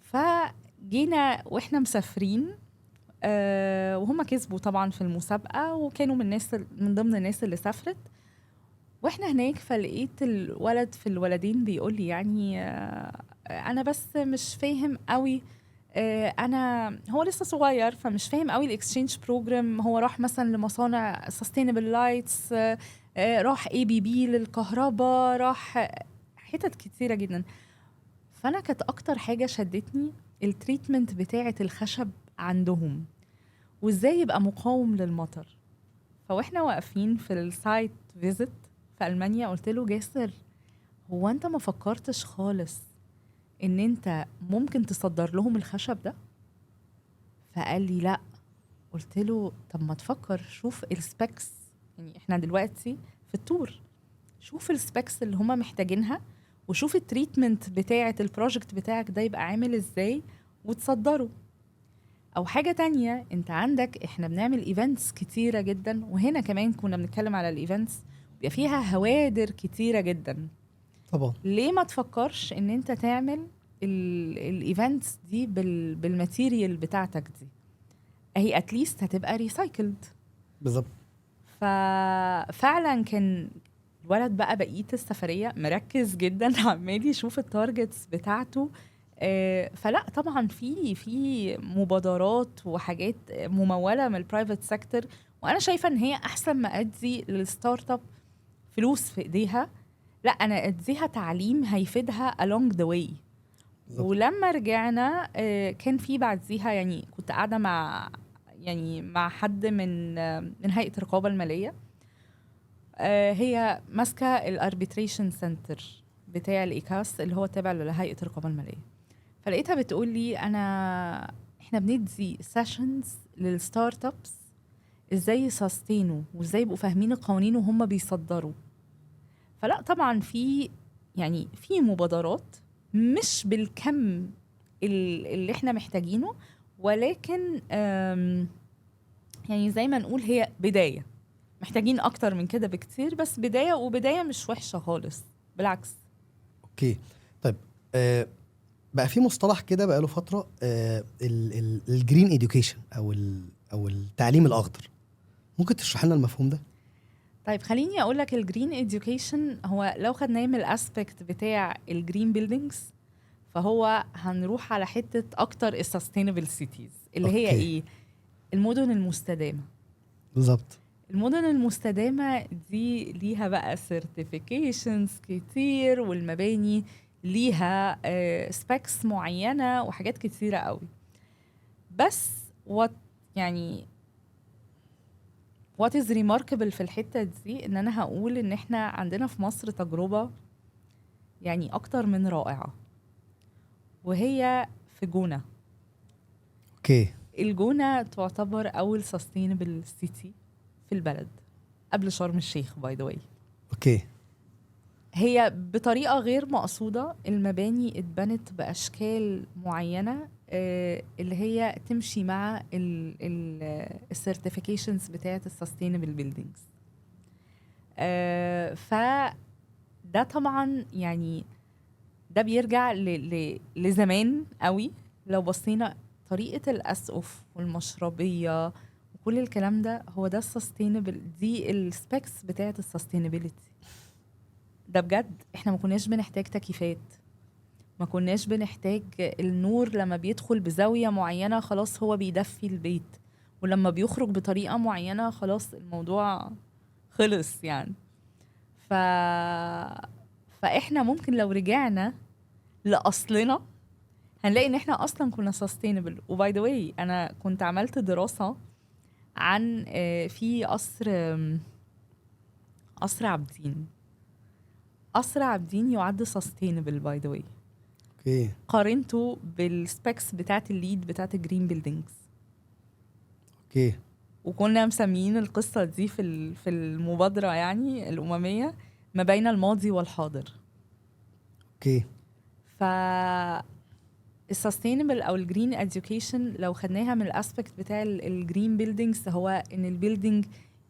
فجينا واحنا مسافرين وهم كسبوا طبعا في المسابقة، وكانوا من ضمن الناس اللي سافرت. واحنا هناك فلقيت الولد في الولدين بيقول لي يعني انا بس مش فاهم قوي، هو لسه صغير فمش فاهم قوي الاكسشينج بروجرام. هو راح مثلا لمصانع سستينبل لايتس، راح ABB للكهرباء، راح حتت كتيرة جدا. فانا كانت اكتر حاجة شدتني التريتمنت بتاعة الخشب عندهم، وازاي يبقى مقاوم للمطر. فواحنا واقفين في السايت فيزيت في ألمانيا قلت له جاسر، هو انت ما فكرتش خالص ان انت ممكن تصدر لهم الخشب ده؟ فقال لي لا. قلت له طب ما تفكر، شوف السبيكس، يعني احنا دلوقتي في التور، شوف السبيكس اللي هما محتاجينها، وشوف التريتمنت بتاعة البروجكت بتاعك ده يبقى عامل ازاي وتصدره. او حاجة تانية، انت عندك احنا بنعمل ايفنتس كتيرة جدا، وهنا كمان كنا بنتكلم على الايفنتس بيبقى فيها هوادر كتيرة جدا. طبعا. ليه ما تفكرش ان انت تعمل الايفنتس دي بالماتيريال بتاعتك دي؟ اهي اتليست هتبقى ريسايكلد. بالظبط. ففعلا كان الولد بقى بقية السفرية مركز جدا عمال يشوف التارجتس بتاعته. فلا طبعا في مبادرات وحاجات ممولة من البرايفت سيكتور، وانا شايفة ان هي احسن ما ادي للستارت اب فلوس في ايديها، لا انا اديها تعليم هيفيدها along the way. بالظبط. ولما رجعنا كان في بعديها، يعني كنت قاعدة مع حد من هيئة الرقابة المالية، هي ماسكة الاربيتريشن سنتر بتاع الإيكاس اللي هو تابع لهيئة الرقابة المالية. فلقيتها بتقول لي احنا بندي سيشنز للستارت ابس ازاي يسستينوا وازاي يبقوا فاهمين القوانين وهم بيصدروا. فلا طبعا في مبادرات مش بالكم اللي احنا محتاجينه، ولكن يعني زي ما نقول هي بداية، محتاجين اكتر من كده بكتير، بس بداية، وبداية مش وحشة خالص، بالعكس. اوكي. طيب بقى في مصطلح كده بقى له فتره، الجرين اديوكيشن او التعليم الاخضر. ممكن تشرح لنا المفهوم ده؟ طيب خليني اقول لك الجرين اديوكيشن هو لو خدناه من الاسبكت بتاع الجرين بيلدينجز فهو هنروح على حته اكتر السستينبل سيتيز اللي هي أوكي. ايه؟ المدن المستدامه. بالظبط. المدن المستدامه دي ليها بقى سيرتيفيكيشنز كتير، والمباني ليها سبيكس معينه وحاجات كتيره قوي. بس يعني what is remarkable في الحتة دي ان انا هقول ان احنا عندنا في مصر تجربة يعني اكتر من رائعة، وهي في جونة. اوكي. الجونة تعتبر اول sustainable city في البلد قبل شرم الشيخ by the way. اوكي. هي بطريقة غير مقصودة المباني اتبنت بأشكال معينة اللي هي تمشي مع السيرتيفيكيشنز بتاعت السستينبل بيلدينجز. فده طبعا يعني ده بيرجع لزمان قوي. لو بصينا طريقة الأسقف والمشربية وكل الكلام ده هو ده السستينبل، دي السبيكس بتاعت السستينابيلتي. ده بجد احنا ما كناش بنحتاج تكييفات، ما كناش بنحتاج النور لما بيدخل بزاوية معينة خلاص هو بيدفي البيت، ولما بيخرج بطريقة معينة خلاص الموضوع خلص يعني. فاحنا ممكن لو رجعنا لأصلنا هنلاقي ان احنا اصلا كنا sustainable. وباي ذا واي انا كنت عملت دراسة عن في قصر عابدين. قصر عابدين يعد sustainable by the way. اوكي. قارنته بالسبيكس بتاعت الليد بتاعت الجرين بيلدينجز. اوكي. وكنا مسميين القصة دي في المبادرة يعني الأممية ما بين الماضي والحاضر. اوكي. ف السستينبل او الجرين اديوكيشن لو خدناها من الاسبكت بتاع الجرين بيلدينجز هو ان البيلدينج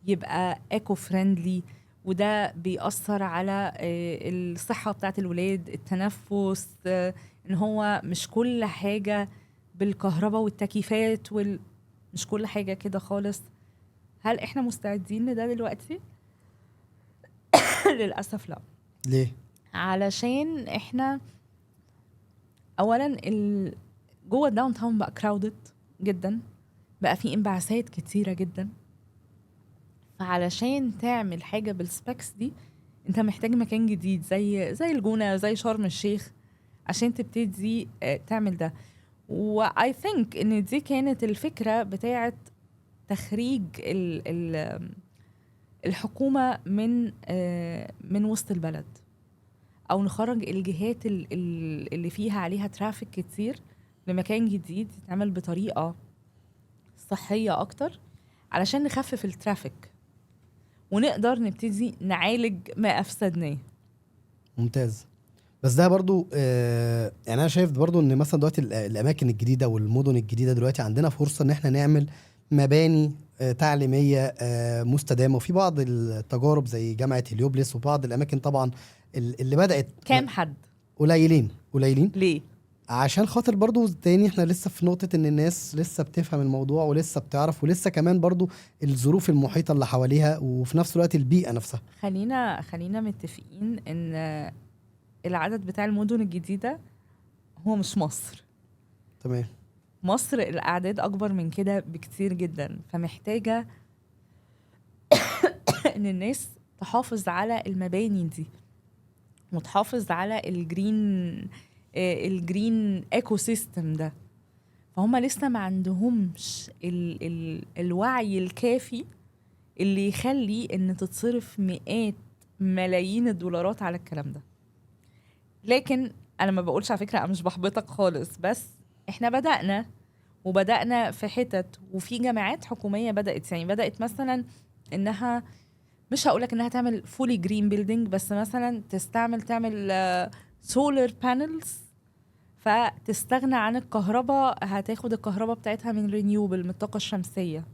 يبقى ايكو فريندلي، وده بيأثر على الصحة بتاعت الولاد، التنفس، ان هو مش كل حاجة بالكهرباء والتكييفات مش كل حاجة كده خالص. هل احنا مستعدين لده دلوقتي؟ للأسف لا. ليه؟ علشان احنا اولا جوه الداون تاون بقى كراودد جدا، بقى في انبعاثات كتيره جدا. فعلشان تعمل حاجه بالسبيكس دي انت محتاج مكان جديد زي الجونه، زي شرم الشيخ، عشان تبتدي تعمل ده. واي ثينك ان دي كانت الفكره بتاعه تخريج الحكومه من وسط البلد، او نخرج الجهات اللي فيها عليها ترافيك كتير لمكان جديد يتعمل بطريقه صحيه اكتر علشان نخفف الترافيك ونقدر نبتدي نعالج ما افسدناه. ممتاز. بس ده برضو يعني انا شايف برضو ان مثلا دلوقتي الاماكن الجديده والمدن الجديده دلوقتي عندنا فرصه ان احنا نعمل مباني تعليميه مستدامه، وفي بعض التجارب زي جامعه هليوبلس وبعض الاماكن طبعا اللي بدات. كام حد؟ قليلين ليه؟ عشان خاطر برضو تاني احنا لسه في نقطة ان الناس لسه بتفهم الموضوع ولسه بتعرف، ولسه كمان برضو الظروف المحيطة اللي حواليها، وفي نفس الوقت البيئة نفسها. خلينا متفقين ان العدد بتاع المدن الجديدة هو مش مصر. تمام. مصر الأعداد أكبر من كده بكتير جدا، فمحتاجة ان الناس تحافظ على المباني دي وتحافظ على الجرين ايكو سيستم ده. فهم لسه ما عندهمش الوعي الكافي اللي يخلي ان تتصرف مئات ملايين الدولارات على الكلام ده. لكن انا ما بقولش على فكرة، انا مش بحبطك خالص، بس احنا بدأنا في حتت، وفي جامعات حكومية بدأت مثلا انها مش هقولك انها تعمل فولي جرين بيلدينج، بس مثلا تعمل سولار بانلز، فتستغنى عن الكهرباء، هتاخد الكهرباء بتاعتها من رينيوبل، من الطاقة الشمسية.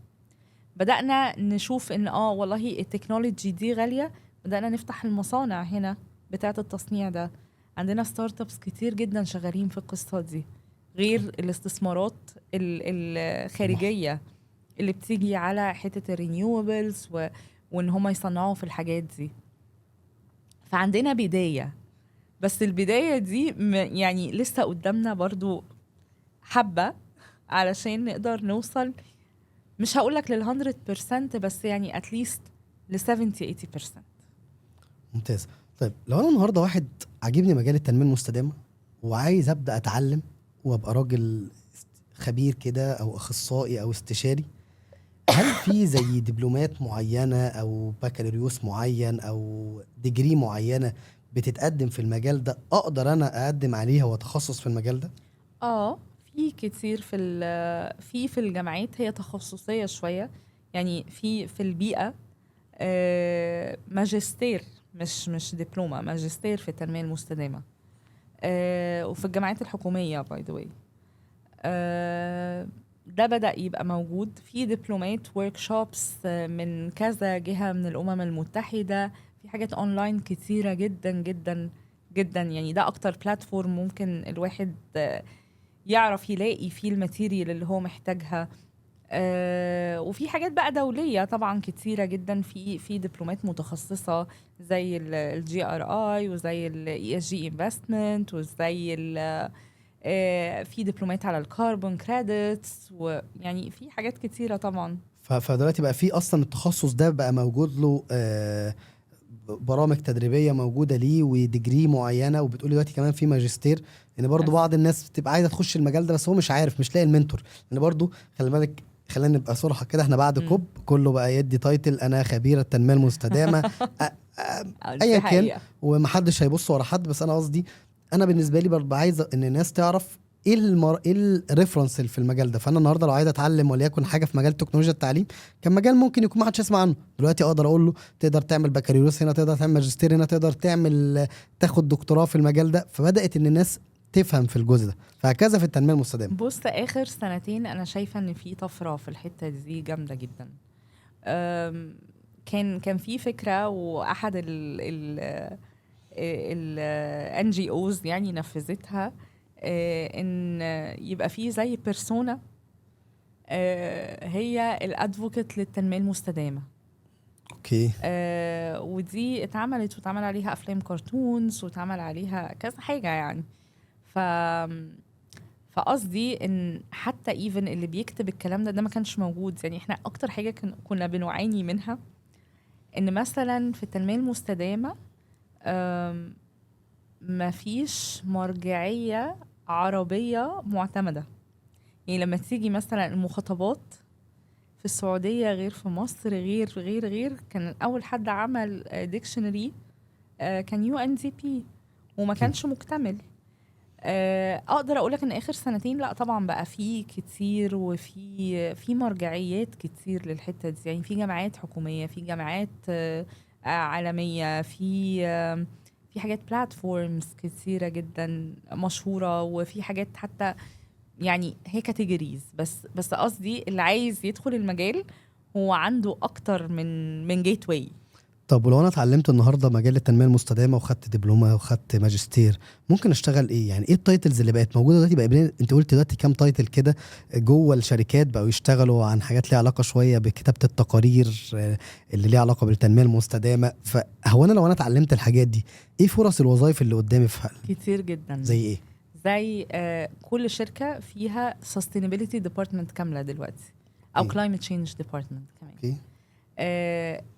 بدأنا نشوف ان والله التكنولوجي دي غالية، بدأنا نفتح المصانع هنا بتاعت التصنيع ده. عندنا ستارت ابس كتير جدا شغالين في القصة دي، غير الاستثمارات الخارجية اللي بتيجي على حتة الرينيوبلز وان هم يصنعوا في الحاجات دي. فعندنا بداية، بس البداية دي يعني لسه قدامنا برضو حبة علشان نقدر نوصل، مش هقولك لل100% بس يعني at least ل70-80%. ممتاز. طيب لو انا النهارده واحد عاجبني مجال التنميه المستدامه وعايز ابدا اتعلم وابقى راجل خبير كده او اخصائي او استشاري، هل في زي دبلومات معينه او بكالوريوس معين او ديجري معينه بتتقدم في المجال ده اقدر انا اقدم عليها واتخصص في المجال ده؟ في كتير في الجامعات هي تخصصية شوية، يعني في البيئة ماجستير، مش دبلومة، ماجستير في التنمية المستدامة. وفي الجامعات الحكومية باي ذا واي ده بدأ يبقى موجود في دبلومات workshops من كذا جهة من الأمم المتحدة، في حاجات أونلاين كتيرة جدا جدا جدا. يعني ده أكتر بلاتفورم ممكن الواحد يعرف يلاقي فيه الماتيريال اللي هو محتاجها. وفي حاجات بقى دولية طبعا كتيرة جدا، في دبلومات متخصصة زي الGRI وزي ESG investment وزي في دبلومات على الكاربون كريدتس، ويعني في حاجات كتيرة طبعا. فدلوقتي بقى في اصلا التخصص ده بقى موجود له برامج تدريبيه موجوده ليه وديجري معينه، وبتقولي دلوقتي كمان في ماجستير. يعني برضو بعض الناس بتبقى عايزه تخش المجال ده بس هو مش عارف، مش لاقي المنتور. يعني برضو خلي بالك، خلينا نبقى صراحه كده، احنا بعد كوب كله بقى يدي تايتل انا خبير التنميه المستدامه ايا كان، ومحدش هيبص ورا حد. بس انا قصدي انا بالنسبه لي برضه عايزه ان الناس تعرف ايه ايه الريفرنس في المجال ده. فانا النهارده لو عايز اتعلم وليكن حاجه في مجال تكنولوجيا التعليم، كان مجال ممكن يكون ما حدش يسمع عنه، دلوقتي اقدر اقول له تقدر تعمل بكالوريوس هنا، تقدر تعمل ماجستير هنا، تقدر تاخد دكتوراه في المجال ده. فبدات ان الناس تفهم في الجزء ده، فهكذا في التنميه المستدامه. بص اخر سنتين انا شايفه ان في طفره في الحته دي جامده جدا. كان في فكره، واحد ال NGOs يعني نفذتها، ان يبقى فيه زي بيرسونا هي الادفوكيت للتنميه المستدامه. اوكي. ودي واتعمل عليها افلام كرتونز واتعمل عليها كذا حاجه يعني. فقصدي ان حتى ايفن اللي بيكتب الكلام ده ما كانش موجود. يعني احنا اكتر حاجه كنا بنعاني منها ان مثلا في التنميه المستدامه ما فيش مرجعيه عربيه معتمده. يعني لما تيجي مثلا المخاطبات في السعوديه غير في مصر، غير كان اول حد عمل ديكشنري كان UNDP وما كانش مكتمل. اقدر اقولك ان اخر سنتين لا طبعا بقى في كتير، وفي مرجعيات كتير للحته دي. يعني في جامعات حكوميه، في جامعات عالميه، في حاجات بلاتفورمز كتيره جدا مشهوره، وفي حاجات حتى يعني هي كاتيجوريز. بس قصدي اللي عايز يدخل المجال هو عنده اكتر من جيت واي. طب ولو انا اتعلمت النهارده مجال التنميه المستدامه وخدت دبلومه وخدت ماجستير، ممكن اشتغل ايه؟ يعني ايه التايتلز اللي بقت موجوده دلوقتي؟ انت قلت دلوقتي كام تايتل كده جوه الشركات بقوا يشتغلوا عن حاجات ليها علاقه شويه بكتابه التقارير اللي ليها علاقه بالتنميه المستدامه. فهو انا لو انا اتعلمت الحاجات دي، ايه فرص الوظائف اللي قدامي في كتير جدا. زي ايه؟ زي كل شركه فيها sustainability department كامله دلوقتي، او climate change department كمان.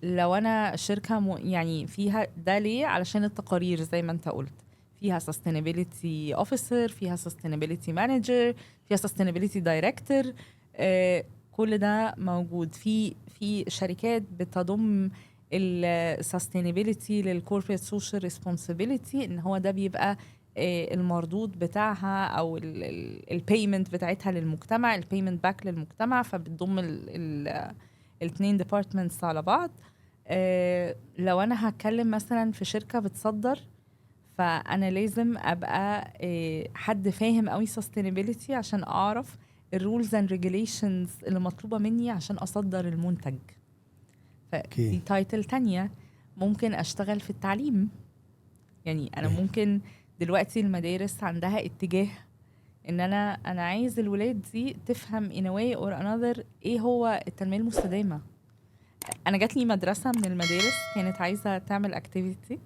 لو انا شركه يعني فيها ده ليه؟ علشان التقارير زي ما انت قلت، فيها sustainability officer، فيها sustainability manager، فيها sustainability director. كل ده موجود في شركات بتضم sustainability للcorporate social responsibility، ان هو ده بيبقى المردود بتاعها او البيمنت بتاعتها للمجتمع، البيمنت باك للمجتمع. فبتضم الاثنين ديبارتمنتس على بعض. لو انا هتكلم مثلا في شركه بتصدر، فانا لازم ابقى حد فاهم قوي sustainability عشان اعرف الرولز اند ريجوليشنز اللي مطلوبه مني عشان اصدر المنتج. فدي تايتل تانية. ممكن اشتغل في التعليم. يعني انا ممكن دلوقتي المدارس عندها اتجاه ان انا عايز الولاد دي تفهم in a way or another ايه هو التنميه المستدامه. انا جات لي مدرسه من المدارس كانت عايزه تعمل اكتيفيتي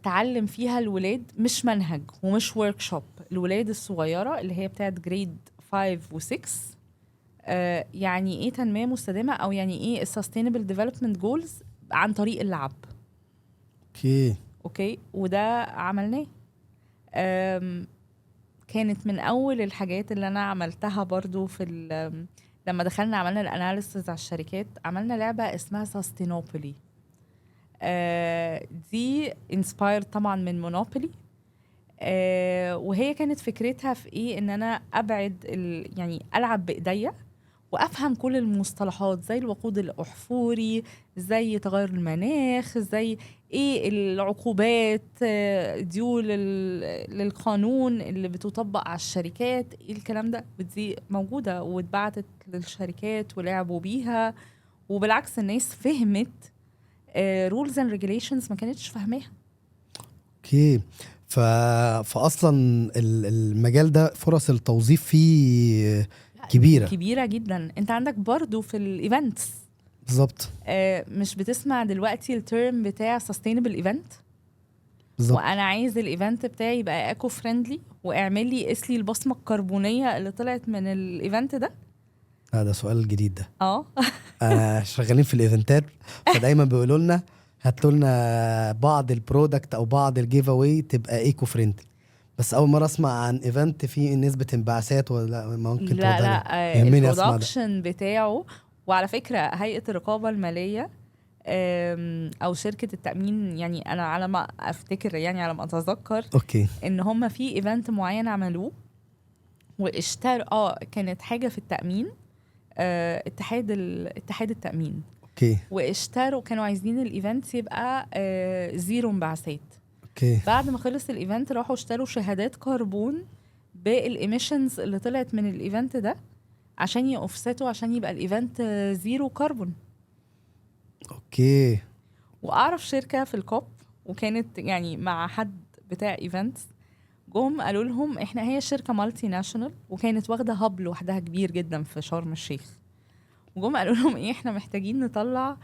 تعلم فيها الولاد، مش منهج ومش ورك شوب، الولاد الصغيره اللي هي بتاعت جريد 5 و6 يعني ايه تنميه مستدامه او يعني ايه السستينبل ديفلوبمنت جولز عن طريق اللعب. اوكي وده عملناه. كانت من اول الحاجات اللي انا عملتها برضو في لما دخلنا عملنا الاناليسز على الشركات، عملنا لعبه اسمها ساستينوبولي. دي انسبايرد طبعا من مونوبولي. وهي كانت فكرتها في ايه، ان انا ابعد يعني العب بايديا وافهم كل المصطلحات زي الوقود الاحفوري، زي تغير المناخ، زي ايه العقوبات ديو للقانون اللي بتطبق على الشركات، ايه الكلام ده. ودي موجوده واتبعتت للشركات ولعبوا بيها، وبالعكس الناس فهمت رولز اند ريجوليشنز ما كانتش فاهماها. اوكي. فاصلا المجال ده فرص التوظيف فيه كبيره جدا. انت عندك برضو في الايفنتس بالظبط. مش بتسمع دلوقتي التيرم بتاع sustainable event؟ بالظبط. وانا عايز الايفنت بتاعي يبقى ايكو فريندلي، واعمل لي قيس لي البصمه الكربونيه اللي طلعت من الايفنت ده. ده سؤال جديد ده. انا شغالين في الايفنتات، فدايما بيقولوا لنا هاتوا لنا بعض البرودكت او بعض الجيف اواي تبقى ايكو فريندلي، بس اول مره اسمع عن ايفنت فيه نسبه انبعاثات ولا ممكن لا البرودكشن بتاعه. وعلى فكره هيئه الرقابه الماليه او شركه التامين، يعني انا على ما افتكر، يعني على ما اتذكر، اوكي، ان هم في ايفنت معين عملوه واشتروا كانت حاجه في التامين، اتحاد التامين. اوكي. واشتروا، كانوا عايزين الايفنت يبقى زيرو انبعاثات. اوكي. بعد ما خلص الايفنت راحوا اشتروا شهادات كربون بالإيميشنز اللي طلعت من الايفنت ده عشان يوفستوا، عشان يبقى الايفنت زيرو كربون. اوكي. واعرف شركه في الكوب، وكانت يعني مع حد بتاع ايفنتس، جم قالوا لهم احنا هي شركه مالتي ناشونال، وكانت واخده هاب لوحدها كبير جدا في شرم الشيخ. وجم قالوا لهم ايه، احنا محتاجين نطلع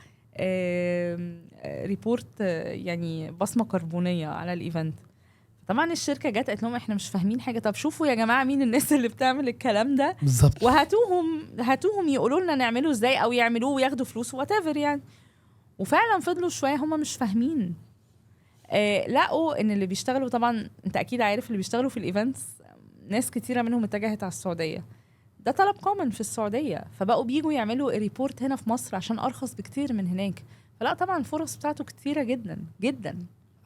ريبورت، يعني بصمه كربونيه على الايفنت. طبعا الشركه جت قالت لهم احنا مش فاهمين حاجه، طب شوفوا يا جماعه مين الناس اللي بتعمل الكلام ده بالظبط، وهاتوهم يقولوا لنا نعمله ازاي، او يعملوه وياخدوا فلوس وات ايفر يعني. وفعلا فضلوا شويه هم مش فاهمين، لقوا ان اللي بيشتغلوا، طبعا انت اكيد عارف اللي بيشتغلوا في الايفنتس ناس كتيره منهم اتجهت على السعوديه، ده طلب كومن في السعوديه، فبقوا بيجوا يعملوا ريبورت هنا في مصر عشان ارخص بكتير من هناك. فلا طبعا الفرص بتاعته كتيره جدا جدا.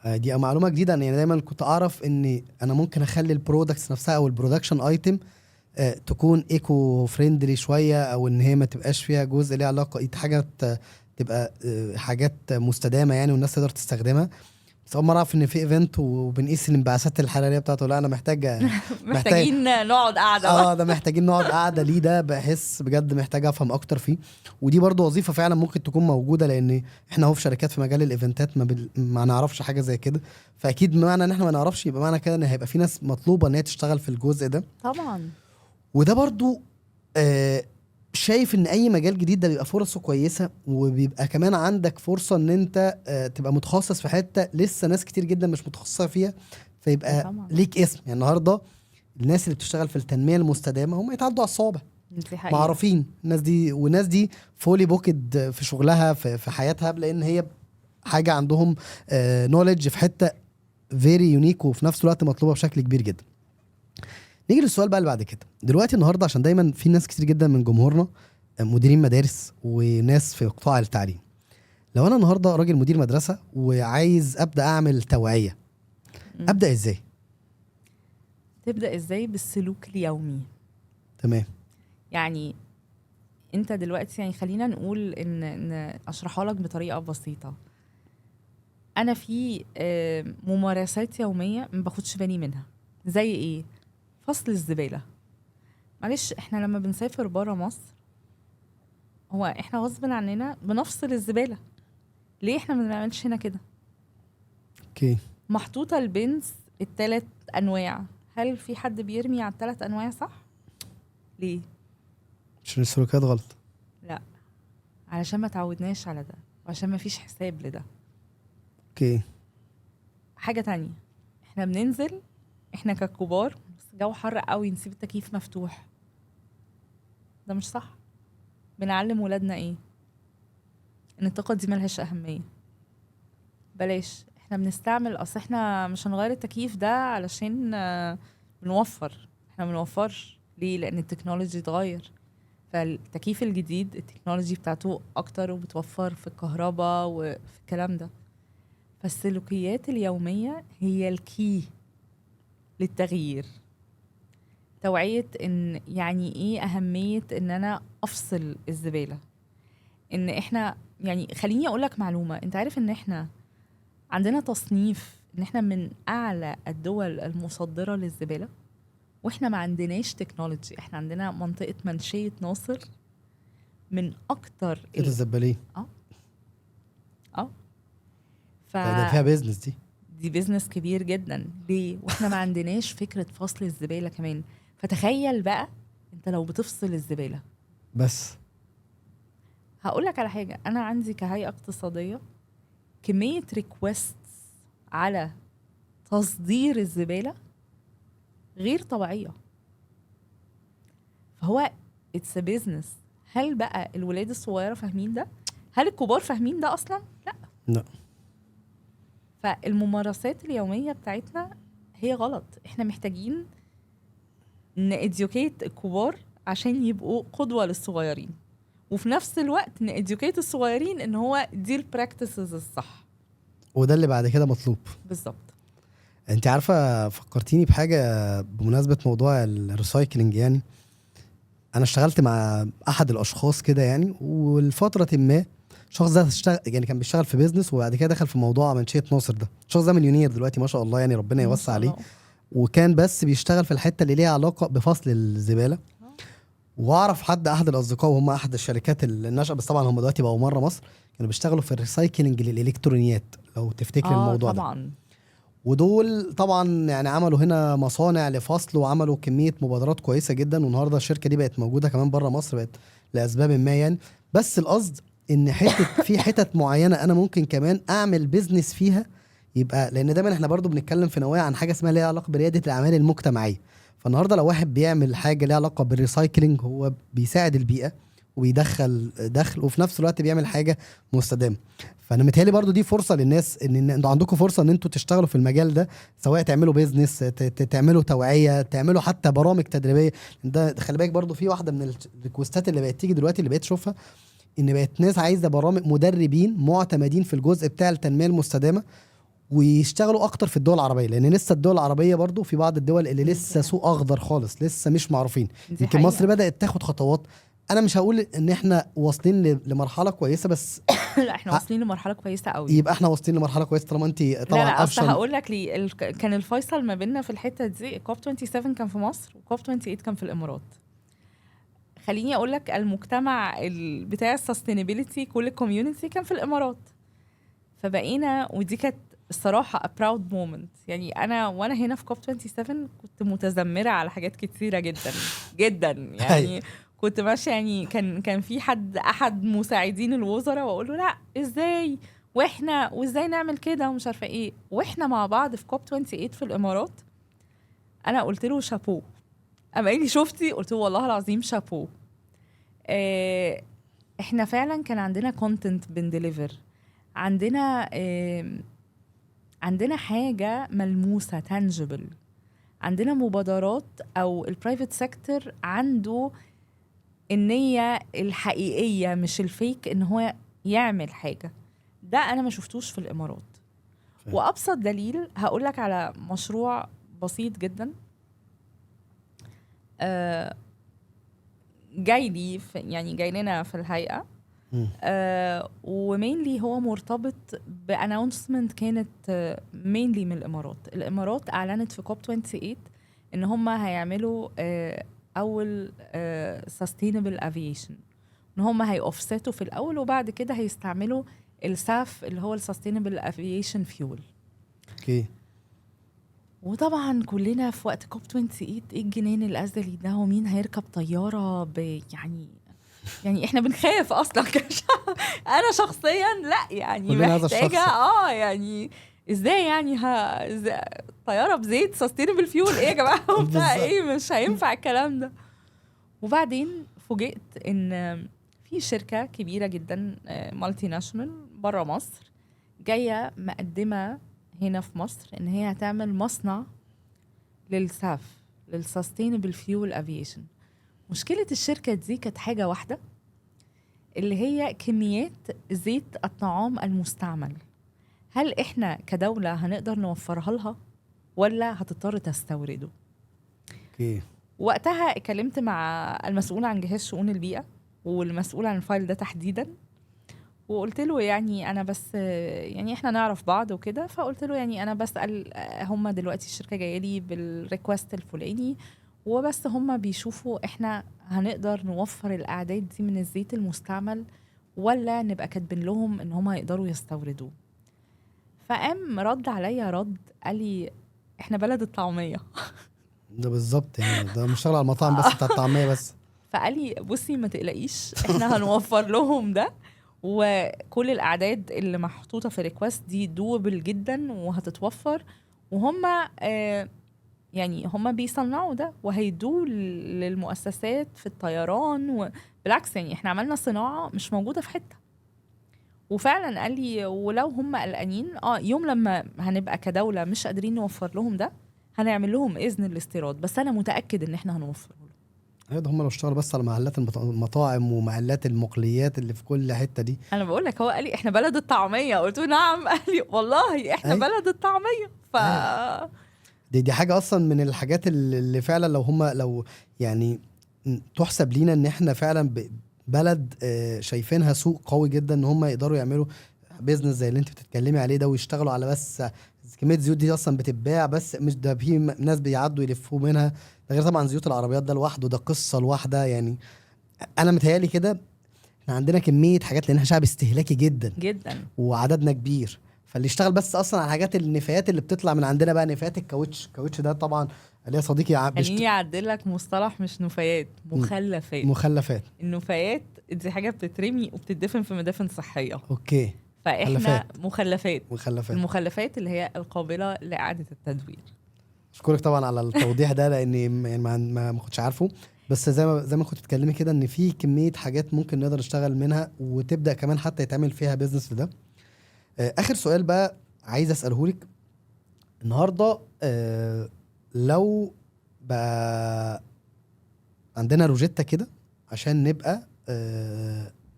دي معلومه جديده. يعني دايما كنت اعرف ان انا ممكن اخلي البرودكتس نفسها او البرودكشن ايتم تكون ايكو فريندلي شويه، او ان هي ما تبقاش فيها جزء ليه علاقه حاجه تبقى حاجات مستدامه يعني والناس تقدر تستخدمها. بس اول مره اعرف ان في ايفنت وبنقيس الانبعاثات الحراريه بتاعته. لا انا محتاجين نقعد قاعده ده محتاجين نقعد قاعده ليه، ده بحس بجد محتاج افهم اكتر فيه. ودي برضو وظيفه فعلا ممكن تكون موجوده، لان احنا اهو في شركات في مجال الايفنتات ما نعرفش حاجه زي كده. فاكيد معنى ان احنا ما نعرفش يبقى معنى كده ان هيبقى في ناس مطلوبه ان هي تشتغل في الجزء ده طبعا. وده برضو شايف ان اي مجال جديد ده بيبقى فرصه كويسه، وبيبقى كمان عندك فرصه ان انت تبقى متخصص في حته لسه ناس كتير جدا مش متخصصه فيها، فيبقى طبعا. ليك اسم. يعني النهارده الناس اللي بتشتغل في التنميه المستدامه هم يتعدوا على الصوابع، معروفين الناس دي، والناس دي فولي بوكد في شغلها في حياتها، لان هي حاجه عندهم نوليدج في حته فيري يونيك وفي نفس الوقت مطلوبه بشكل كبير جدا. نيجي للسؤال بقى اللي بعد كده. دلوقتي النهارده عشان دايما في ناس كتير جدا من جمهورنا مديرين مدارس وناس في قطاع التعليم، لو انا النهارده راجل مدير مدرسه وعايز ابدا اعمل توعيه، ابدا ازاي؟ تبدا ازاي؟ بالسلوك اليومي. تمام. يعني انت دلوقتي، يعني خلينا نقول ان اشرحها لك بطريقه بسيطه. انا في ممارسات يوميه ما باخدش بالي منها، زي ايه؟ فصل الزباله. معلش احنا لما بنسافر بره مصر، هو احنا غصب عننا بنفصل الزباله. ليه احنا ما بنعملش هنا كده؟ اوكي. محطوطه البنز ال3 انواع، هل في حد بيرمي على ال3 انواع صح؟ ليه؟ عشان السلوكيات غلط. لا، علشان ما تعودناش على ده وعشان ما فيش حساب لده. اوكي. حاجة تانية، احنا بننزل احنا ككبار بس الجو حر قوي نسيب التكييف مفتوح، ده مش صح. بنعلم ولادنا ايه؟ ان الطاقة دي ملهاش اهمية. بلاش، احنا بنستعمل، اصل احنا مش هنغير التكييف ده علشان بنوفر. احنا بنوفرش ليه؟ لان التكنولوجي اتغير، فالتكييف الجديد التكنولوجي بتاعته اكتر وبتوفر في الكهرباء وفي الكلام ده. فالسلوكيات اليومية هي الكي للتغيير. توعية ان يعني ايه اهمية ان انا افصل الزبالة. ان احنا يعني خليني اقولك معلومة، انت عارف ان احنا عندنا تصنيف ان احنا من اعلى الدول المصدرة للزبالة، واحنا ما عندناش تكنولوجي. احنا عندنا منطقة منشية ناصر من اكتر كده الزبالين. اه ف ده فيها بيزنس دي. دي بيزنس كبير جدا. ليه؟ واحنا ما عندناش فكرة فصل الزبالة كمان. فتخيل بقى انت لو بتفصل الزبالة. بس هقولك على حاجة، انا عندي كهيئة اقتصادية كمية ريكويست على تصدير الزبالة غير طبيعية. فهو it's a business. هل بقى الولاد الصغيرة فاهمين ده؟ هل الكبار فاهمين ده أصلا؟ لا. لا. فالممارسات اليومية بتاعتنا هي غلط. احنا محتاجين نإديوكيت الكبار عشان يبقوا قدوة للصغيرين، وفي نفس الوقت نإديوكيت الصغيرين ان هو دي البراكتسز الصح. وده اللي بعد كده مطلوب. بالظبط. انت عارفه فكرتيني بحاجه بمناسبه موضوع الريسايكلينج. يعني انا اشتغلت مع احد الاشخاص كده يعني، والفتره ما الشخص ده يعني كان بيشتغل في بيزنس، وبعد كده دخل في موضوع منشيه ناصر ده. الشخص ده مليونير دلوقتي ما شاء الله، يعني ربنا ما يوسع شاء عليه. الله. وكان بس بيشتغل في الحته اللي ليها علاقه بفصل الزباله. واعرف حد احد الاصدقاء وهم احد الشركات الناشئه، بس طبعا هم دلوقتي بقوا مره مصر، كانوا بيشتغلوا في الريسايكلينج للالكترونيات لو تفتكر الموضوع ده. طبعا. ودول طبعا يعني عملوا هنا مصانع لفصل، وعملوا كميه مبادرات كويسه جدا، والنهارده الشركه دي بقت موجوده كمان بره مصر، بقت لاسباب ما يعني. بس القصد ان في حتت معينه انا ممكن كمان اعمل بيزنس فيها. يبقى لان دايما احنا برضو بنتكلم في نوايا عن حاجه اسمها ليها علاقه برياده الاعمال المجتمعيه. فالنهارده لو واحد بيعمل حاجه ليها علاقه بالريسايكلينج، هو بيساعد البيئه وبيدخل دخل، وفي نفس الوقت بيعمل حاجه مستدامه. فانا متهيألي برضو دي فرصه للناس، ان انتوا عندكم فرصه ان انتوا تشتغلوا في المجال ده، سواء تعملوا بيزنس، تعملوا توعيه، تعملوا حتى برامج تدريبيه. ده خلي بالك برضو في واحده من الريكوستات اللي بقت تيجي دلوقتي، اللي بقيت اشوفها، ان بقت ناس عايزه برامج مدربين معتمدين في الجزء بتاع التنميه المستدامه، ويشتغلوا اكتر في الدول العربيه، لان لسه الدول العربيه برضو في بعض الدول اللي لسه سوق اخضر خالص، لسه مش معروفين. دي يمكن حقيقة. مصر بدات تاخد خطوات. انا مش هقول ان احنا واصلين لمرحله كويسه، بس لا، احنا واصلين لمرحلة كويسة قوي. يبقى احنا واصلين لمرحله كويسه طالما انت لا طبعا لا، اصل افشل. هقول لك ليه. كان الفيصل ما بيننا في الحتة دي كوب 27 كان في مصر، وكوب 28 كان في الامارات. خليني اقول لك المجتمع بتاع السستينابيلتي كل الكوميونتي كان في الامارات. فبقينا، ودي كانت الصراحه a proud moment. يعني انا وانا هنا في كوب 27 كنت متذمره على حاجات كتيره جدا جدا. يعني كنت ماشيه، يعني كان في احد مساعدين الوزراء، واقول له لا ازاي واحنا وازاي نعمل كده ومش عارفه ايه، واحنا مع بعض في كوب 28 في الامارات. انا قلت له شابو. اما قال لي شفتي؟ قلت له والله العظيم شابو. احنا فعلا كان عندنا كونتنت بنديليفر، عندنا حاجة ملموسة تانجبل، عندنا مبادرات، او البرايفت سيكتور عنده النية الحقيقية مش الفيك ان هو يعمل حاجة. ده انا ما شفتوش في الامارات. وابسط دليل هقولك على مشروع بسيط جدا. جاي لي يعني جاي لنا في الهيئة، ومينلي هو مرتبط باناونسمنت كانت مينلي من الامارات اعلنت في كوب 28 ان هم هيعملوا اول sustainable aviation، ان هم هيوفستوا في الاول، وبعد كده هيستعملوا الساف اللي هو السستينبل افيشن فيول. اوكي. وطبعا كلنا في وقت كوب 28 ايه الجنان الازلي ده، ومين هيركب طياره يعني احنا بنخاف اصلا كشعب. انا شخصيا لا، يعني كلنا هذا محتاجه الشخص. يعني ازاي يعني طياره بزيت سستينبل فيول ايه يا جماعه وبتاع بالظبط. ايه، مش هينفع الكلام ده. وبعدين فوجئت ان في شركه كبيره جدا مالتي ناشونال بره مصر جايه مقدمه هنا في مصر ان هي هتعمل مصنع للساف، للسستينبل فيول افيشن. مشكله الشركه دي كانت حاجه واحده، اللي هي كميات زيت الطعام المستعمل. هل احنا كدوله هنقدر نوفرها لها ولا هتضطر تستورده؟ اوكي. وقتها اتكلمت مع المسؤول عن جهاز شؤون البيئة والمسؤول عن الفايل ده تحديدا، وقلت له يعني انا بس يعني احنا نعرف بعض وكده، فقلت له يعني انا بسأل هم دلوقتي الشركة جايه لي بالريكوست الفلاني، وبس هم بيشوفوا احنا هنقدر نوفر الاعداد دي من الزيت المستعمل ولا نبقى كاتبين لهم ان هم يقدروا يستوردوه. فقام رد عليا رد قال لي احنا بلد الطعمية. ده بالظبط، يعني ده مش شغل على المطاعم بس بتاع الطعميه بس. فقال لي بصي ما تقلقيش، احنا هنوفر لهم ده، وكل الاعداد اللي محطوطه في ريكوست دي دوبل جدا وهتتوفر، وهم يعني هم بيصنعوا ده وهيدوه للمؤسسات في الطيران، وبالعكس يعني احنا عملنا صناعه مش موجوده في حته. وفعلا قال لي ولو هم قلقانين يوم لما هنبقى كدوله مش قادرين نوفر لهم ده هنعمل لهم اذن الاستيراد، بس انا متاكد ان احنا هنوفره له. ايوه، ده هم لو اشتغلوا بس على محلات المطاعم ومحلات المقليات اللي في كل حته دي. انا بقول لك، هو قال لي احنا بلد الطعميه، قلت له نعم. قال لي والله احنا ايوه. بلد الطعميه. ايوه. دي حاجه اصلا من الحاجات اللي فعلا لو يعني تحسب لينا ان احنا فعلا بلد شايفينها سوق قوي جدا ان هم يقدروا يعملوا بيزنس زي اللي انت بتتكلمي عليه ده، ويشتغلوا على بس كميه زيوت دي اصلا بتتباع، بس مش ده في ناس بيعدوا يلفوا منها. ده غير طبعا زيوت العربيات ده لوحده، ده قصه لوحده يعني. انا متهيالي كده احنا عندنا كميه حاجات لان احنا شعب استهلاكي جدا جدا. وعددنا كبير. فاللي يشتغل بس اصلا على حاجات النفايات اللي بتطلع من عندنا بقى، نفايات الكاوتش ده طبعا ليا صديقي خليني اعدل لك مصطلح، مش نفايات، مخلفات. مخلفات. النفايات دي حاجه بتترمي وبتدفن في مدافن صحيه، اوكي. فاحنا مخلفات. مخلفات. المخلفات اللي هي القابله لاعاده التدوير. اشكرك طبعا على التوضيح ده لاني يعني ما كنتش عارفه. بس زي ما كنت بتتكلمي كده ان في كميه حاجات ممكن نقدر نشتغل منها وتبدا كمان حتى يتعمل فيها بيزنس لده. اخر سؤال بقى عايز اساله لك النهارده. لو بقى عندنا روجيتا كده عشان نبقى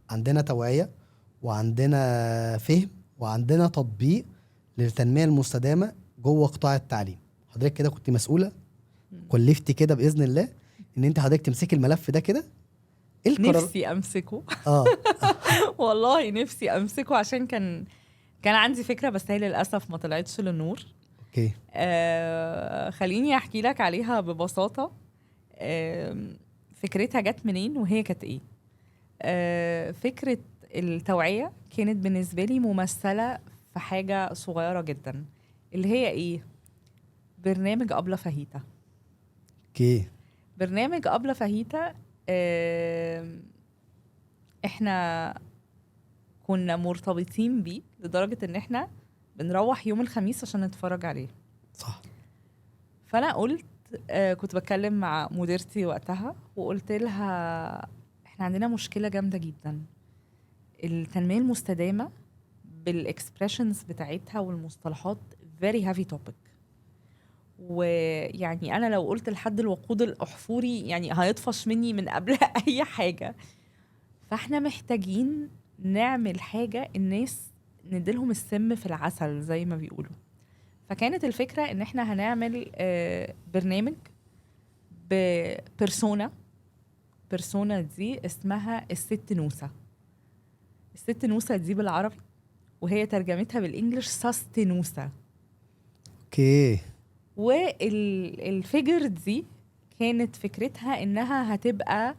عندنا توعية وعندنا فهم وعندنا تطبيق للتنمية المستدامة جوه قطاع التعليم، حضرتك كده كنت مسؤولة، كلفتي كده بإذن الله ان انت حضرتك تمسكي الملف ده كده، ايه القرار؟ نفسي امسكه. اه. والله نفسي امسكه، عشان كان عندي فكره بس هي للاسف ما طلعتش للنور. اوكي. خليني احكي لك عليها ببساطه. فكرتها جت منين وهي كانت ايه. فكره التوعيه كانت بالنسبه لي ممثله في حاجه صغيره جدا، اللي هي ايه؟ برنامج أبلة فاهيتا. اوكي. برنامج أبلة فاهيتا احنا كنا مرتبطين بيه لدرجه ان احنا بنروح يوم الخميس عشان نتفرج عليه. صح. فانا قلت كنت بتكلم مع مديرتي وقتها وقلت لها احنا عندنا مشكله جامده جدا، التنميه المستدامه بالاكسبريشنز بتاعتها والمصطلحات very heavy topic، ويعني انا لو قلت لحد الوقود الاحفوري يعني هيطفش مني من قبل اي حاجه. فاحنا محتاجين نعمل حاجه الناس نديلهم السم في العسل زي ما بيقولوا. فكانت الفكرة ان احنا هنعمل برنامج ببرسونا دي اسمها الست نوسة. الست نوسة دي بالعربي وهي ترجمتها بالانجلش ساستنوسة. اوكي. والفيجر دي كانت فكرتها انها هتبقى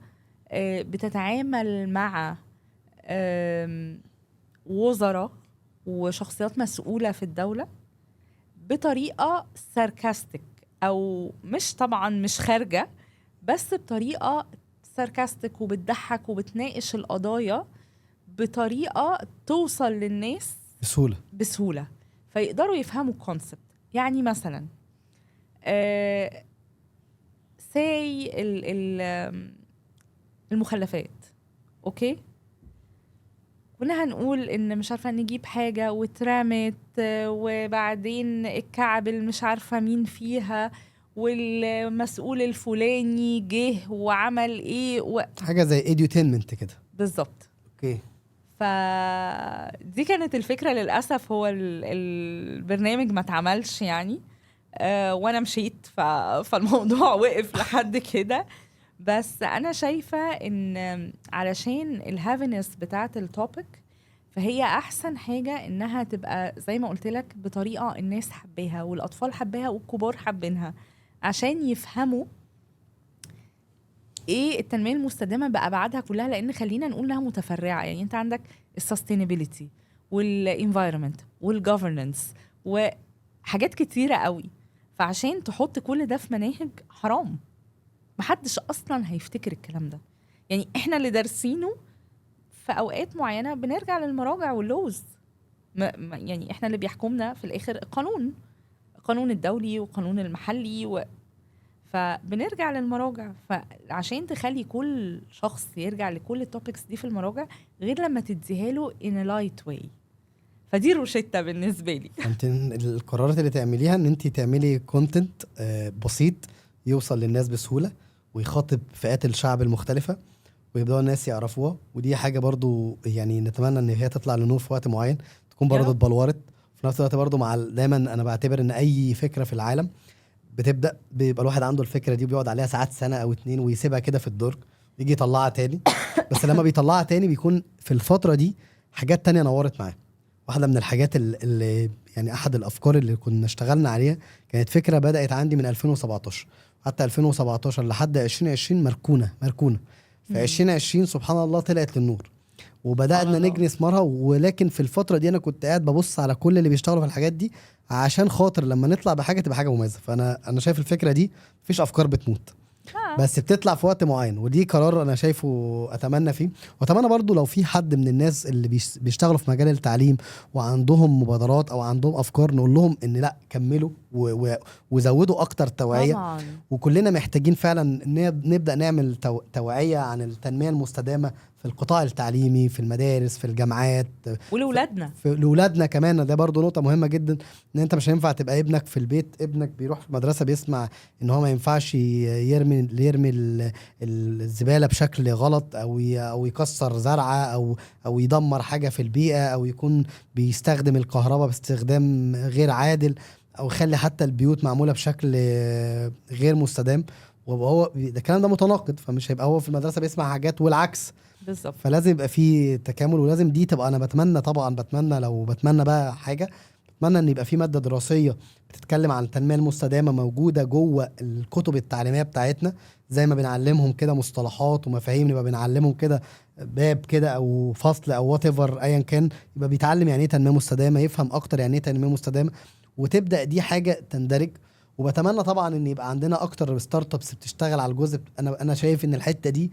بتتعامل مع وزراء وشخصيات مسؤولة في الدولة بطريقه ساركاستيك، او مش طبعا مش خارجه، بس بطريقه ساركاستيك وبتضحك وبتناقش القضايا بطريقه توصل للناس بسهوله فيقدروا يفهموا الكونسبت. يعني مثلا ساي المخلفات، اوكي، كنا هنقول ان مش عارفه نجيب حاجه واترمت وبعدين الكعب مش عارفه مين فيها والمسؤول الفلاني جه وعمل ايه حاجه زي edutainment كده بالظبط. اوكي، فدي كانت الفكره. للاسف هو البرنامج ما اتعملش يعني، وانا مشيت فالموضوع وقف لحد كده. بس انا شايفه ان علشان الهافينس بتاعت التوبيك، فهي احسن حاجه انها تبقى زي ما قلت لك بطريقه الناس حباها والاطفال حباها والكبار حابينها، عشان يفهموا ايه التنميه المستدامه بابعادها كلها. لان خلينا نقول انها متفرعه، يعني انت عندك السستينابيليتي والانفايرمنت والجوفرننس وحاجات كتيره قوي. فعشان تحط كل ده في مناهج حرام، محدش اصلا هيفتكر الكلام ده. يعني احنا اللي دارسينه في اوقات معينه بنرجع للمراجع واللوز، يعني احنا اللي بيحكمنا في الاخر القانون الدولي والقانون المحلي فبنرجع للمراجع. فعشان تخلي كل شخص يرجع لكل التوبكس دي في المراجع غير لما تديها له in a light way. فدي روشتة بالنسبة لي. انت القرارات اللي تعمليها ان انت تعملي كونتنت بسيط يوصل للناس بسهولة ويخاطب فئات الشعب المختلفة ويبدأوا الناس يعرفوها. ودي حاجة برضو يعني نتمنى ان هي تطلع لنور في وقت معين، تكون برضو اتبلورت في نفس الوقت. برضو مع دايما انا بعتبر ان اي فكرة في العالم بتبدأ بيبقى الواحد عنده الفكرة دي وبيقعد عليها ساعات، سنة او 2، ويسيبها كده في الدرج ويجي يطلعها تاني. بس لما بيطلعها تاني بيكون في الفترة دي حاجات تانية نورت معاه. واحدة من الحاجات اللي يعني احد الافكار اللي كنا اشتغلنا عليها كانت فكرة بدأت عندي من 2017 حتى 2017 لحد 2020 مركونة في 2020 سبحان الله طلعت للنور وبدأنا نجني ثمارها. ولكن في الفترة دي انا كنت قاعد ببص على كل اللي بيشتغلوا في الحاجات دي عشان خاطر لما نطلع بحاجة تبقى حاجة مميزة. فانا شايف الفكرة دي مفيش افكار بتموت، بس بتطلع في وقت معين. ودي قرار انا شايفه اتمنى فيه. واتمنى برضو لو في حد من الناس اللي بيشتغلوا في مجال التعليم وعندهم مبادرات او عندهم افكار، نقول لهم ان لا كملوا وزودوا اكتر توعية طبعا. وكلنا محتاجين فعلا نبدأ نعمل توعية عن التنمية المستدامة في القطاع التعليمي، في المدارس، في الجامعات، لولادنا كمان. ده برضو نقطة مهمة جدا، ان انت مش هينفع تبقى ابنك في البيت، ابنك بيروح في المدرسة بيسمع ان هو ما ينفعش يرمي الزبالة بشكل غلط او يكسر زرعة او يدمر حاجة في البيئة او يكون بيستخدم الكهرباء باستخدام غير عادل او يخلي حتى البيوت معمولة بشكل غير مستدام. وهو ده الكلام ده متناقض، فمش هيبقى هو في المدرسة بيسمع حاجات والعكس بالظبط. فلازم يبقى في تكامل. ولازم دي تبقى، انا بتمنى بقى حاجة، بتمنى ان يبقى في مادة دراسية بتتكلم عن التنمية المستدامة موجودة جوه الكتب التعليمية بتاعتنا، زي ما بنعلمهم كده مصطلحات ومفاهيم نبقى بنعلمهم كده باب كده او فصل او whatever ايا كان، يبقى بيتعلم يعني ايه تنمية مستدامة، يفهم اكتر يعني ايه تنمية مستدامة، وتبدأ دي حاجة تندرج. وبتمنى طبعا ان يبقى عندنا اكتر ستارت ابس بتشتغل على الجزء. انا شايف ان الحتة دي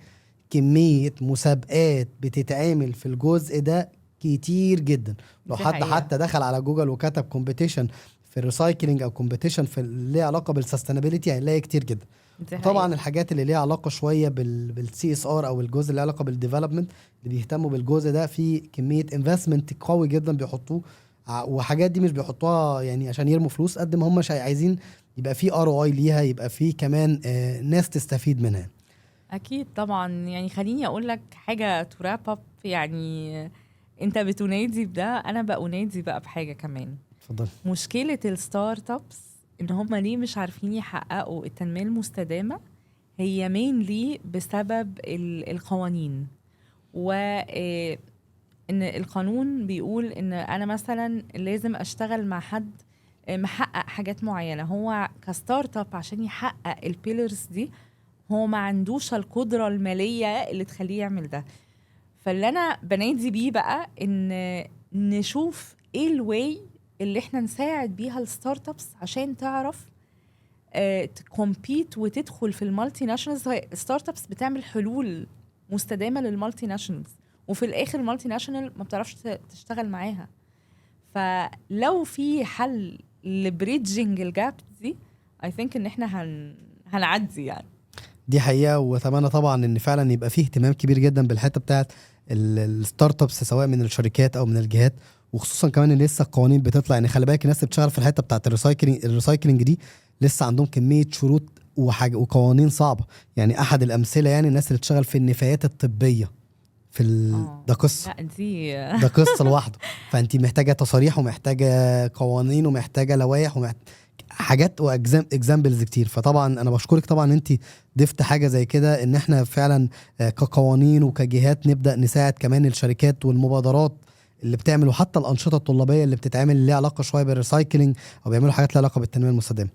كمية مسابقات بتتعمل في الجزء ده كتير جدا. لو حد حتى دخل على جوجل وكتب كومبيتيشن في الريسايكلينج او كومبيتيشن في اللي ليه علاقة بالسستينابيليتي هيلاقي كتير جدا. طبعا الحاجات اللي ليها علاقة شوية بالسي اس ار او الجزء اللي ليه علاقة بالديفلوبمنت اللي بيهتموا بالجزء ده، في كمية انفستمنت قوي جدا بيحطوه. وحاجات دي مش بيحطوها يعني عشان يرموا فلوس قد ما هم عايزين يبقى في ROI ليها، يبقى في كمان ناس تستفيد منها. اكيد طبعا. يعني خليني اقول لك حاجه تو راب اب. يعني انت بتنادي بده، انا بأنادي بقى بحاجه كمان. اتفضل. مشكله الستارت ابس ان هم ليه مش عارفين يحققوا التنميه المستدامه، هي مينلي بسبب القوانين. وان القانون بيقول ان انا مثلا لازم اشتغل مع حد محقق حاجات معينه. هو كستارت اب عشان يحقق البيلرز دي هو ما عندوش القدرة المالية اللي تخليه يعمل ده. فاللي أنا بنادي بيه بقى إن نشوف إيه الواي اللي احنا نساعد بيها الستارت ابس عشان تعرف تكومبيت وتدخل في المالتي ناشونالز. الستارت ابس بتعمل حلول مستدامه للمالتي ناشونالز، وفي الاخر المالتي ناشونال ما بتعرفش تشتغل معاها. فلو في حل لبريدجنج الجاب دي I think ان احنا هنعدي يعني. دي حقيقة، واتمنى طبعا ان فعلا يبقى فيه اهتمام كبير جدا بالحتة بتاعت الستارت ابس سواء من الشركات او من الجهات، وخصوصا كمان ان لسه القوانين بتطلع. يعني خلي بالك الناس اللي بتشتغل في الحتة بتاعت الريسايكلينج دي لسه عندهم كمية شروط وقوانين صعبة. يعني احد الامثلة يعني الناس اللي بتشتغل في النفايات الطبية ده قصة، ده قصة لوحده. فانت محتاجة تصاريح ومحتاجة قوانين ومحتاجة لوائح حاجات واكزامبلز كتير. فطبعا انا بشكرك طبعا انت ضفت حاجة زي كده، ان احنا فعلا كقوانين وكجهات نبدأ نساعد كمان الشركات والمبادرات اللي بتعمل، وحتى الأنشطة الطلابية اللي بتتعمل اللي ليها علاقة شوية بالريسايكلينج او بيعملوا حاجات ليها علاقة بالتنمية المستدامة.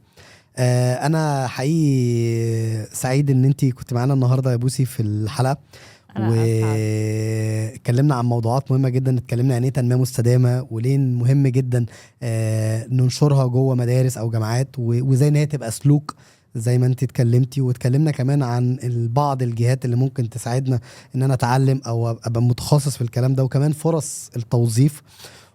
انا حقيقي سعيد ان انت كنت معانا النهاردة يا بوسي في الحلقة، واتكلمنا عن موضوعات مهمة جدا. اتكلمنا عن ايه تنمية مستدامة، وليه مهم جدا ننشرها جوه مدارس او جامعات، وازاي ان هي تبقى سلوك زي ما انت اتكلمتي. واتكلمنا كمان عن بعض الجهات اللي ممكن تساعدنا ان انا اتعلم او ابقى متخصص في الكلام ده، وكمان فرص التوظيف.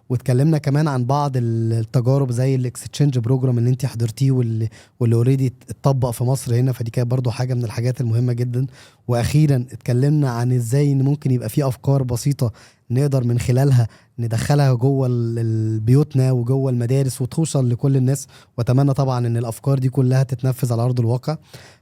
واتكلمنا كمان عن بعض التجارب زي الاكستشينج بروجرام اللي انت حضرتيه واللي اوريدي اتطبق في مصر هنا، فدي كانت برضو حاجة من الحاجات المهمة جدا. واخيرا اتكلمنا عن ازاي ان ممكن يبقى في افكار بسيطة نقدر من خلالها ندخلها جوه بيوتنا وجوه المدارس وتوصل لكل الناس. واتمنى طبعا ان الافكار دي كلها تتنفذ على ارض الواقع.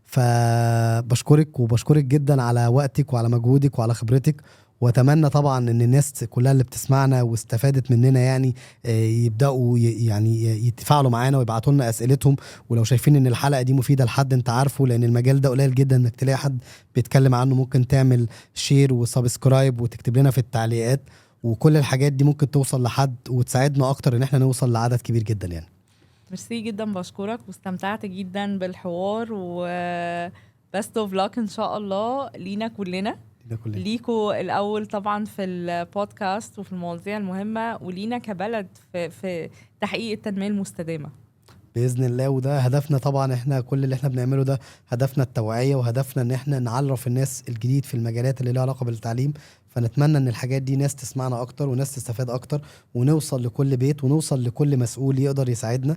فبشكرك جدا على وقتك وعلى مجهودك وعلى خبرتك. واتمنى طبعا ان الناس كلها اللي بتسمعنا واستفادت مننا يعني يبداوا يعني يتفاعلوا معانا ويبعتوا لنا اسئلتهم. ولو شايفين ان الحلقه دي مفيده لحد انت عارفه، لان المجال ده قليل جدا انك تلاقي حد بيتكلم عنه، ممكن تعمل شير وسبسكرايب وتكتب لنا في التعليقات، وكل الحاجات دي ممكن توصل لحد وتساعدنا اكتر ان احنا نوصل لعدد كبير جدا يعني. ميرسي جدا، بشكرك واستمتعت جدا بالحوار، و best of luck ان شاء الله لينا كلنا. ليكوا الأول طبعا في البودكاست وفي المواضيع المهمة، ولينا كبلد في تحقيق التنمية المستدامة بإذن الله. وده هدفنا طبعا، احنا كل اللي احنا بنعمله ده هدفنا التوعية، وهدفنا ان احنا نعرف الناس الجديد في المجالات اللي لها علاقة بالتعليم. فنتمنى ان الحاجات دي ناس تسمعنا اكتر وناس تستفاد اكتر، ونوصل لكل بيت ونوصل لكل مسؤول يقدر يساعدنا.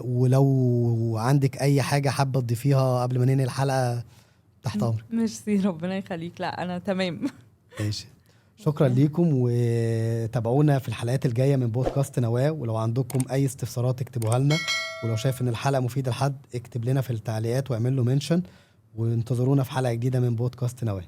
ولو عندك اي حاجة حابة تضيفيها قبل ما ننهي الحلقة تحت امرك. ميرسي، ربنا يخليك. لا انا تمام. ماشي، شكرا ليكم، وتابعونا في الحلقات الجاية من بودكاست نواة. ولو عندكم اي استفسارات اكتبوها لنا، ولو شايف ان الحلقة مفيدة لحد اكتب لنا في التعليقات واعمل له منشن. وانتظرونا في حلقة جديدة من بودكاست نواة.